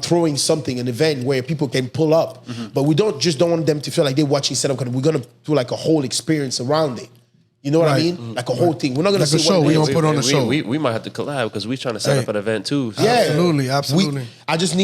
Speaker 4: throwing something, an event where people can pull up, but we don't want them to feel like they're watching setup. We're gonna do like a whole experience around it. You know what I
Speaker 3: Right.
Speaker 4: mean? Like a whole thing. We're not gonna
Speaker 3: Like a
Speaker 4: say
Speaker 3: show.
Speaker 4: one
Speaker 3: We
Speaker 4: day.
Speaker 3: gonna put on a show.
Speaker 1: We might have to collab because we're trying to set
Speaker 3: Hey.
Speaker 1: up an event too. So.
Speaker 4: Yeah,
Speaker 3: Absolutely.
Speaker 4: We just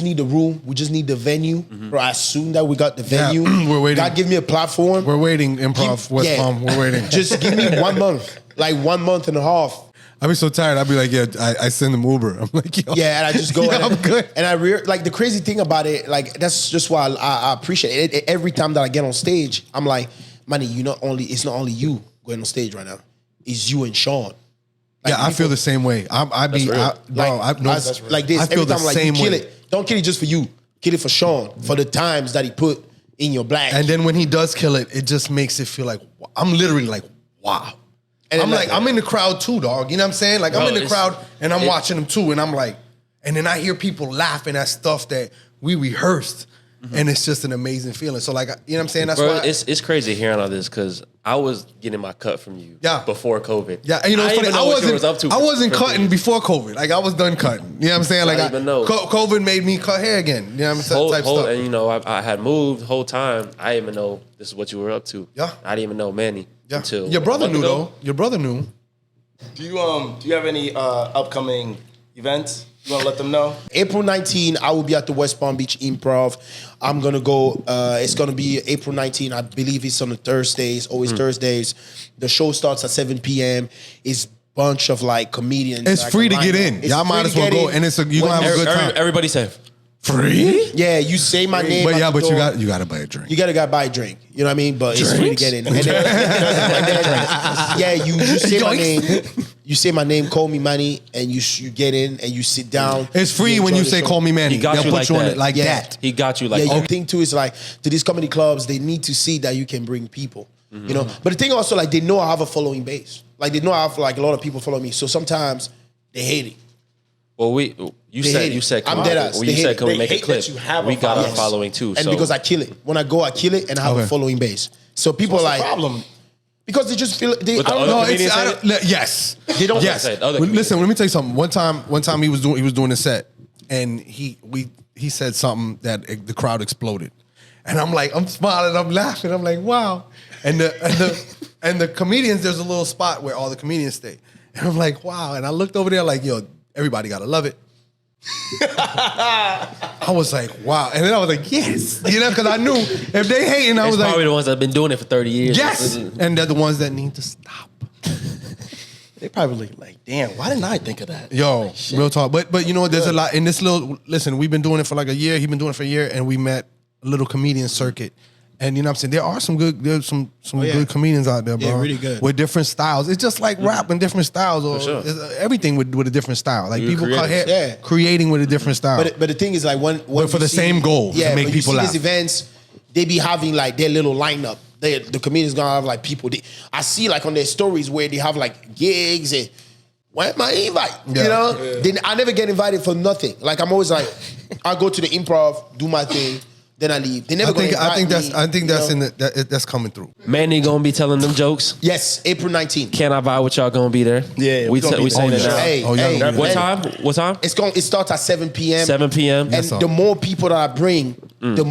Speaker 4: need the room. We just need the venue. Bro, as soon that we got the venue,
Speaker 3: We're waiting.
Speaker 4: God give me a platform.
Speaker 3: We're waiting, Improv, West Palm. We're waiting.
Speaker 4: Just give me 1 month, like 1 month and a half.
Speaker 3: I'd be so tired. I'd be like, yeah, I send them Uber. I'm like, yo.
Speaker 4: Yeah, and I just go.
Speaker 3: Yeah,
Speaker 4: and
Speaker 3: I'm good.
Speaker 4: And like the crazy thing about it, like that's just why I appreciate it. Every time that I get on stage, I'm like, Manny, it's not only you going on stage right now. It's you and Sean. Like,
Speaker 3: Yeah, I feel the same way. Like this.
Speaker 4: Every time, like, you kill it. Don't kill it just for you. Kill it for Sean, for the times that he put in your black.
Speaker 3: And then when he does kill it, it just makes it feel like I'm literally like, wow.
Speaker 4: And
Speaker 3: I'm
Speaker 4: then,
Speaker 3: like, I'm in the crowd too, dog. You know what I'm saying? Like,
Speaker 1: Bro,
Speaker 3: I'm in the
Speaker 1: it's-
Speaker 3: crowd and I'm watching them too, and I'm like, and then I hear people laughing at stuff that we rehearsed, and it's just an amazing feeling. So, like, you know what I'm saying? That's
Speaker 1: Bro,
Speaker 3: why.
Speaker 1: it's crazy hearing all this because I was getting my cut from you before COVID.
Speaker 3: Yeah, and you know, it's
Speaker 1: I
Speaker 3: funny.
Speaker 1: didn't
Speaker 3: I
Speaker 1: know what you was up
Speaker 3: wasn't.
Speaker 1: to
Speaker 3: I wasn't
Speaker 1: for
Speaker 3: cutting
Speaker 1: years.
Speaker 3: before COVID. Like I was done cutting. You know what I'm saying? Like
Speaker 1: I didn't even know.
Speaker 3: COVID made me cut hair again. You know what I'm saying? Type stuff.
Speaker 1: And you know, I had moved the whole time. I didn't even know this is what you were up to.
Speaker 3: Yeah.
Speaker 1: I didn't even know Manny until
Speaker 3: Your brother
Speaker 1: a month
Speaker 3: knew
Speaker 1: ago.
Speaker 3: though. Your brother knew.
Speaker 2: Do you have any upcoming events? You want to let them know?
Speaker 4: April 19, I will be at the West Palm Beach Improv. I'm gonna go. It's gonna be April 19. I believe it's on the Thursdays. Always Thursdays. The show starts at 7 p.m. It's bunch of like comedians.
Speaker 3: It's
Speaker 4: like,
Speaker 3: free to get
Speaker 4: lineup.
Speaker 3: in.
Speaker 4: It's
Speaker 3: Y'all might
Speaker 4: free
Speaker 3: as
Speaker 4: to
Speaker 3: well
Speaker 4: get
Speaker 3: go,
Speaker 4: in.
Speaker 3: and you're gonna have a good time.
Speaker 1: Everybody said
Speaker 3: Free?
Speaker 4: Yeah, you say my name.
Speaker 3: But
Speaker 4: at
Speaker 3: yeah,
Speaker 4: the
Speaker 3: but
Speaker 4: door.
Speaker 3: you gotta buy a drink.
Speaker 4: You gotta buy a drink. You know what I mean? But it's free to get in. And then, yeah, you say my name. You say my name, Call Me Manny, and you get in and you sit down.
Speaker 3: It's free
Speaker 4: You
Speaker 3: when
Speaker 4: enjoy
Speaker 3: you
Speaker 4: the
Speaker 3: say
Speaker 4: show.
Speaker 3: "Call Me Manny."
Speaker 1: He got
Speaker 3: They'll
Speaker 1: you
Speaker 3: put
Speaker 1: like
Speaker 3: you on
Speaker 1: that.
Speaker 3: it like
Speaker 4: Yeah.
Speaker 3: that.
Speaker 1: he got you like
Speaker 4: Yeah, the thing too is like to these comedy clubs, they need to see that you can bring people. You know, but the thing also like they know I have a following base. Like they know I have like a lot of people follow me. So sometimes they hate it.
Speaker 1: Well, you said
Speaker 4: I'm
Speaker 1: come
Speaker 4: dead
Speaker 1: on.
Speaker 4: ass.
Speaker 1: Well,
Speaker 4: They
Speaker 1: you
Speaker 4: hate
Speaker 1: said
Speaker 4: it.
Speaker 1: can we
Speaker 2: They
Speaker 1: make a
Speaker 2: hate
Speaker 1: clip?
Speaker 2: that you have a
Speaker 1: We got a
Speaker 2: following.
Speaker 1: following too.
Speaker 4: And
Speaker 1: so
Speaker 4: because I kill it. When I go, I kill it and I have
Speaker 3: Okay.
Speaker 4: a following base. So people
Speaker 2: What's
Speaker 4: are like
Speaker 2: the problem?
Speaker 4: because they just feel they.
Speaker 1: With the
Speaker 4: I don't
Speaker 1: other
Speaker 4: know.
Speaker 3: No,
Speaker 1: comedians
Speaker 3: it's
Speaker 1: said it?
Speaker 3: yes.
Speaker 4: They don't.
Speaker 3: Yes.
Speaker 1: said other
Speaker 3: Well,
Speaker 1: comedians.
Speaker 3: listen, let me tell you something. One time he was doing a set, and he said something that the crowd exploded, and I'm like, I'm smiling, I'm laughing, I'm like, wow. And the comedians, there's a little spot where all the comedians stay, and I'm like, wow. And I looked over there like, yo, everybody gotta love it. I was like, wow. And then I was like, yes. You know, because I knew if they hating, I
Speaker 1: it's
Speaker 3: was like,
Speaker 1: probably the ones that have been doing it for 30 years.
Speaker 3: yes. And they're the ones that need to stop.
Speaker 2: They probably like, damn, why didn't I think of that?
Speaker 3: Yo, real talk. But you know what? There's a lot in this little. Listen, we've been doing it for like a year. He's been doing it for a year, and we met a little comedian circuit. And you know what I'm saying? There are some good. There's some
Speaker 4: yeah.
Speaker 3: good comedians out there, bro.
Speaker 4: Yeah, really good.
Speaker 3: With different styles. It's just like rap and different styles, or
Speaker 1: sure.
Speaker 3: everything with a different style. Like
Speaker 1: You're
Speaker 3: people cut hair,
Speaker 4: creative. Yeah.
Speaker 3: creating with a different style.
Speaker 4: But the thing is like when
Speaker 3: for
Speaker 4: you
Speaker 3: the same goal, to
Speaker 4: yeah,
Speaker 3: make
Speaker 4: when
Speaker 3: people
Speaker 4: you see
Speaker 3: laugh.
Speaker 4: these events, they be having like their little lineup. The comedians gonna have like people. I see like on their stories where they have like gigs and. Where's my invite?
Speaker 3: Yeah.
Speaker 4: You know, then I never get invited for nothing. Like I'm always like, I go to the improv, do my thing, then I leave. They never.
Speaker 3: I think that's
Speaker 4: you know?
Speaker 3: that's coming through.
Speaker 1: Manny gonna be telling them jokes.
Speaker 4: Yes, April 19th.
Speaker 1: Can I buy what y'all gonna be there?
Speaker 2: Yeah,
Speaker 1: we
Speaker 2: we gonna be
Speaker 1: saying
Speaker 2: there.
Speaker 1: it now.
Speaker 4: Hey,
Speaker 3: Oh, yeah.
Speaker 4: hey,
Speaker 1: What
Speaker 4: and
Speaker 1: time? What time?
Speaker 4: It starts at 7 p.m.
Speaker 1: 7 p.m.
Speaker 4: And
Speaker 3: Yes, sir.
Speaker 4: the more people that I bring, the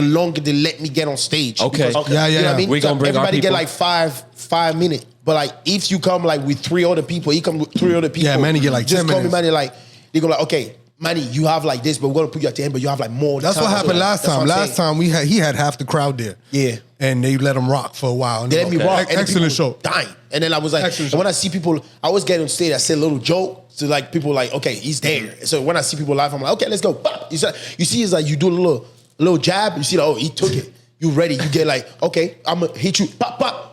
Speaker 4: longer they let me get on stage.
Speaker 1: Okay.
Speaker 4: Because,
Speaker 1: Okay.
Speaker 3: Yeah,
Speaker 4: You know what I mean?
Speaker 1: We gonna bring our
Speaker 4: everybody get
Speaker 1: people.
Speaker 4: like five minutes. But like if you come like with 3 other people, he come with 3 other people.
Speaker 3: Yeah, Manny get like
Speaker 4: just
Speaker 3: 10
Speaker 4: call me
Speaker 3: minutes.
Speaker 4: Manny. Like they go like, okay, Manny, you have like this, but we're gonna put you at the end, but you have like more.
Speaker 3: That's what
Speaker 4: time.
Speaker 3: happened last
Speaker 4: That's
Speaker 3: time.
Speaker 4: what I'm
Speaker 3: Last
Speaker 4: saying.
Speaker 3: time he had half the crowd there.
Speaker 4: Yeah.
Speaker 3: And they let him rock for a while. And
Speaker 4: They let me rock. And the
Speaker 3: Excellent
Speaker 4: people
Speaker 3: show.
Speaker 4: Dying. And then I was like,
Speaker 3: Excellent
Speaker 4: and when I see people, I always get on stage, I say a little joke. So like people like, okay, he's there. So when I see people live, I'm like, okay, let's go. Bop. You see, it's like you do a little jab. You see, like, oh, he took it. You ready? You get like, okay, I'm gonna hit you. Pop, pop.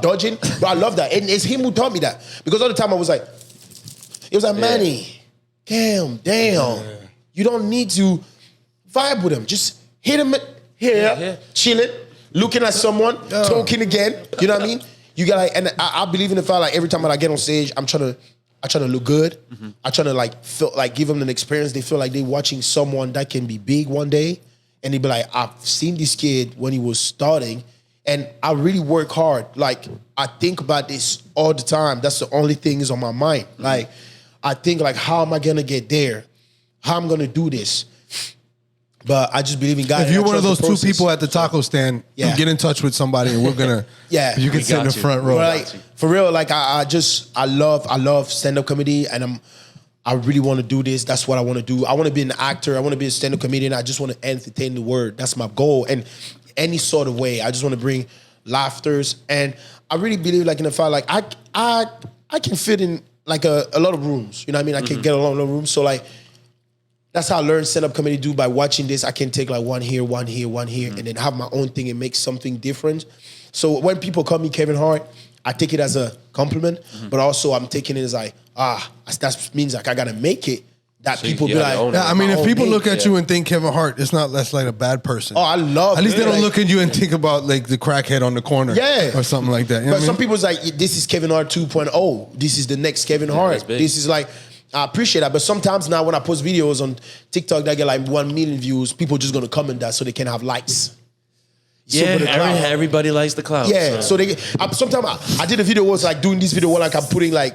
Speaker 4: Dodging. But I love that. And it's him who taught me that. Because all the time I was like, it was like, Manny, calm down. You don't need to vibe with him. Just hit him here,
Speaker 1: Yeah.
Speaker 4: chilling, looking at someone, talking again. You know what I mean? You got like, and I believe in the fact like every time I get on stage, I try to look good. I try to like feel like give them an experience. They feel like they're watching someone that can be big one day, and they be like, I've seen this kid when he was starting, and I really work hard. Like I think about this all the time. That's the only thing is on my mind. Like I think like, how am I gonna get there? How I'm gonna do this? But I just believe in God.
Speaker 3: If you're one of those two people at the taco stand,
Speaker 4: Yeah.
Speaker 3: get in touch with somebody and we're gonna.
Speaker 4: Yeah.
Speaker 3: You can
Speaker 1: We
Speaker 3: sit in
Speaker 1: got
Speaker 3: the
Speaker 1: you.
Speaker 3: front row.
Speaker 4: But like for real, like I love stand-up comedy, and I really want to do this. That's what I want to do. I want to be an actor. I want to be a stand-up comedian. I just want to entertain the world. That's my goal. And any sort of way, I just want to bring laughters. And I really believe like in the fact like I can fit in like a lot of rooms. You know what I mean? I can get a lot of rooms. So like that's how I learned stand-up comedy do by watching this. I can take like one here, and then have my own thing and make something different. So when people call me Kevin Hart, I take it as a compliment, but also I'm taking it as like, that means like I gotta make it. That
Speaker 1: So
Speaker 4: people
Speaker 1: you
Speaker 4: be
Speaker 1: gotta
Speaker 4: like,
Speaker 1: own it.
Speaker 3: Yeah, I mean,
Speaker 4: my
Speaker 3: if
Speaker 4: own
Speaker 3: people
Speaker 4: name.
Speaker 3: look at you and think Kevin Hart, it's not less like a bad person.
Speaker 4: Oh, I love
Speaker 3: At least they
Speaker 4: it.
Speaker 3: don't
Speaker 4: Like,
Speaker 3: look at you and think about like the crackhead on the corner,
Speaker 4: Yeah.
Speaker 3: or something like that. You know
Speaker 4: But
Speaker 3: what I
Speaker 4: some
Speaker 3: mean?
Speaker 4: people's like, this is Kevin Hart 2.0. This is the next Kevin Hart.
Speaker 1: that's big.
Speaker 4: This is like, I appreciate that. But sometimes now when I post videos on TikTok that get like 1 million views, people just gonna comment that so they can have likes.
Speaker 1: Yeah,
Speaker 4: Super the clout.
Speaker 1: everybody likes the clout.
Speaker 4: Yeah, so they sometimes I did a video was like doing this video where like I'm putting like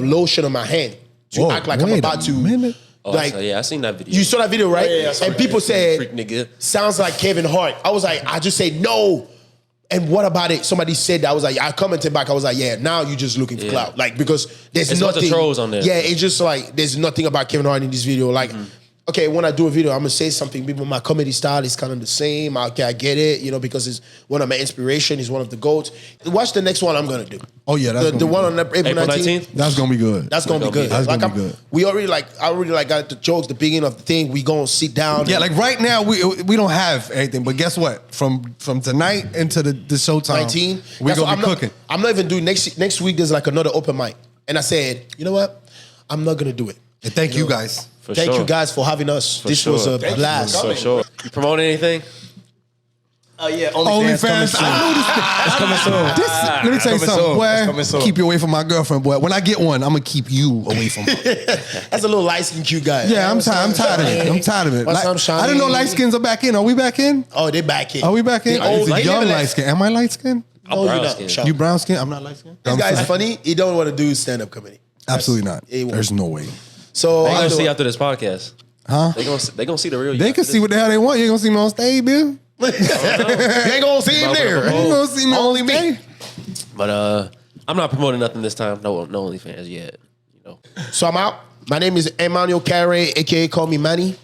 Speaker 4: lotion on my hand to
Speaker 3: Whoa,
Speaker 4: act like I'm
Speaker 3: wait a
Speaker 4: about to
Speaker 3: minute.
Speaker 1: Oh,
Speaker 4: like.
Speaker 1: so, yeah, I seen that video.
Speaker 4: You saw that video, right?
Speaker 2: Yeah, I saw
Speaker 4: and
Speaker 2: that.
Speaker 4: people said,
Speaker 1: Freak nigga.
Speaker 4: sounds like Kevin Hart. I was like, I just said no. And what about it? Somebody said that. I was like, I commented back. I was like, yeah, now you're just looking for
Speaker 1: Yeah.
Speaker 4: clout. Like, because there's
Speaker 1: It's a bunch
Speaker 4: nothing.
Speaker 1: of trolls on there.
Speaker 4: Yeah, it's just like, there's nothing about Kevin Hart in this video. Like, okay, when I do a video, I'm gonna say something. People, my comedy style is kind of the same. Okay, I get it, you know, because it's one of my inspiration. He's one of the GOATs. Watch the next one I'm gonna do.
Speaker 3: Oh, yeah, that's
Speaker 4: the
Speaker 3: gonna be
Speaker 4: one
Speaker 3: good.
Speaker 4: on April 19th.
Speaker 3: That's gonna be good.
Speaker 4: That's gonna be good.
Speaker 3: That's gonna
Speaker 4: Like,
Speaker 3: be good.
Speaker 4: We already like, I already like got the jokes, the beginning of the thing. We gonna sit down.
Speaker 3: Yeah,
Speaker 4: and-
Speaker 3: like right now we don't have anything, but guess what? From tonight into the showtime,
Speaker 4: 19.
Speaker 3: we
Speaker 4: That's
Speaker 3: gonna
Speaker 4: what
Speaker 3: be cooking.
Speaker 4: I'm not even doing next week. There's like another open mic, and I said, you know what? I'm not gonna do it.
Speaker 3: And thank you guys.
Speaker 1: For
Speaker 4: Thank
Speaker 1: sure.
Speaker 4: you guys for having us. This was a
Speaker 2: Thank you for
Speaker 4: blast.
Speaker 2: coming.
Speaker 1: For sure. You promoting anything?
Speaker 2: Oh yeah,
Speaker 3: OnlyFans.
Speaker 2: It's coming soon.
Speaker 3: Let me tell you
Speaker 2: coming
Speaker 3: something,
Speaker 2: soon.
Speaker 3: boy.
Speaker 2: It's coming soon.
Speaker 3: Keep you away from my girlfriend, boy. When I get one, I'm gonna keep you away from her.
Speaker 4: That's a little light skin cute guy.
Speaker 3: Yeah, I'm tired. I'm tired of it. I'm tired of it.
Speaker 4: What's up,
Speaker 3: I didn't know
Speaker 4: Shawnee?
Speaker 3: light skins are back in. Are we back in?
Speaker 4: Oh, they back in.
Speaker 3: Are we back in?
Speaker 4: They old
Speaker 3: It's a
Speaker 4: light
Speaker 3: young
Speaker 4: skin.
Speaker 3: light skin. Am I light skin?
Speaker 4: No, you're
Speaker 1: brown
Speaker 4: not.
Speaker 1: skin.
Speaker 4: Sean.
Speaker 3: You brown skin? I'm not light skin.
Speaker 4: This guy's funny. He don't want to do stand up comedy.
Speaker 3: Absolutely not.
Speaker 4: It won't.
Speaker 3: There's no way.
Speaker 4: So
Speaker 1: They
Speaker 4: I
Speaker 1: gonna
Speaker 4: do
Speaker 1: see
Speaker 4: it.
Speaker 1: after this podcast.
Speaker 3: Huh?
Speaker 1: They gonna see the real you.
Speaker 3: They can see what the hell they want. You ain't gonna see me on stage, Bill.
Speaker 4: You ain't gonna see him there.
Speaker 3: You ain't gonna see me
Speaker 4: Only
Speaker 3: on
Speaker 4: me.
Speaker 3: stage.
Speaker 1: But I'm not promoting nothing this time. No OnlyFans yet. You know.
Speaker 4: So I'm out. My name is Emmanuel Carey, aka Call Me Manny,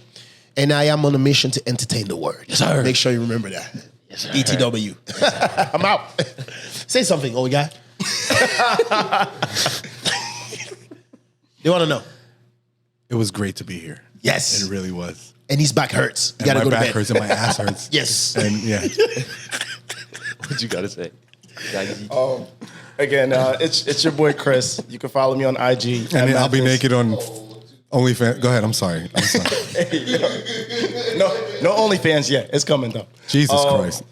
Speaker 4: and I am on a mission to entertain the world.
Speaker 1: Yes, sir.
Speaker 4: Make sure you remember that.
Speaker 1: Yes, sir.
Speaker 4: ETW. I'm out. Say something, old guy. They want to know.
Speaker 3: It was great to be here.
Speaker 4: Yes.
Speaker 3: It really was.
Speaker 4: And his back hurts. You
Speaker 3: And
Speaker 4: gotta
Speaker 3: my
Speaker 4: go to
Speaker 3: back
Speaker 4: bed.
Speaker 3: hurts and my ass hurts.
Speaker 4: Yes.
Speaker 3: And yeah.
Speaker 1: What you gotta say?
Speaker 2: Again, it's your boy Chris. You can follow me on IG.
Speaker 3: And then I'll be
Speaker 2: Mathis.
Speaker 3: naked on OnlyFans. Go ahead. I'm sorry.
Speaker 2: No OnlyFans yet. It's coming though.
Speaker 3: Jesus Christ.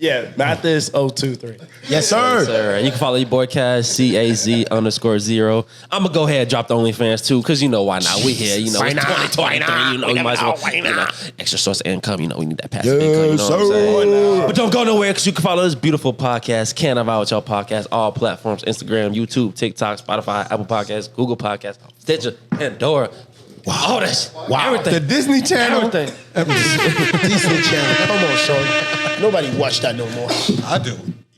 Speaker 2: Yeah, Mathis023.
Speaker 4: Yes, sir.
Speaker 1: Sir, and you can follow your boy Cash CAZ_0. I'm gonna go ahead and drop the OnlyFans too, cause you know why not? We here, you know,
Speaker 4: Why
Speaker 1: it's
Speaker 4: not?
Speaker 1: 2023.
Speaker 4: Why
Speaker 1: You know,
Speaker 4: not?
Speaker 1: you might as well,
Speaker 4: Why
Speaker 1: you know,
Speaker 4: not?
Speaker 1: extra source of income. You know, we need that passive income. You know
Speaker 4: Yes,
Speaker 1: what I'm
Speaker 4: sir.
Speaker 1: saying? But don't go nowhere, cause you can follow this beautiful podcast, Canivibewithyall podcast, all platforms: Instagram, YouTube, TikTok, Spotify, Apple Podcasts, Google Podcasts, Stitcher, Pandora. Wow, all this, everything,
Speaker 3: The Disney Channel.
Speaker 1: everything.
Speaker 4: Disney Channel. Come on, Sean. Nobody watch that no more.
Speaker 3: I do.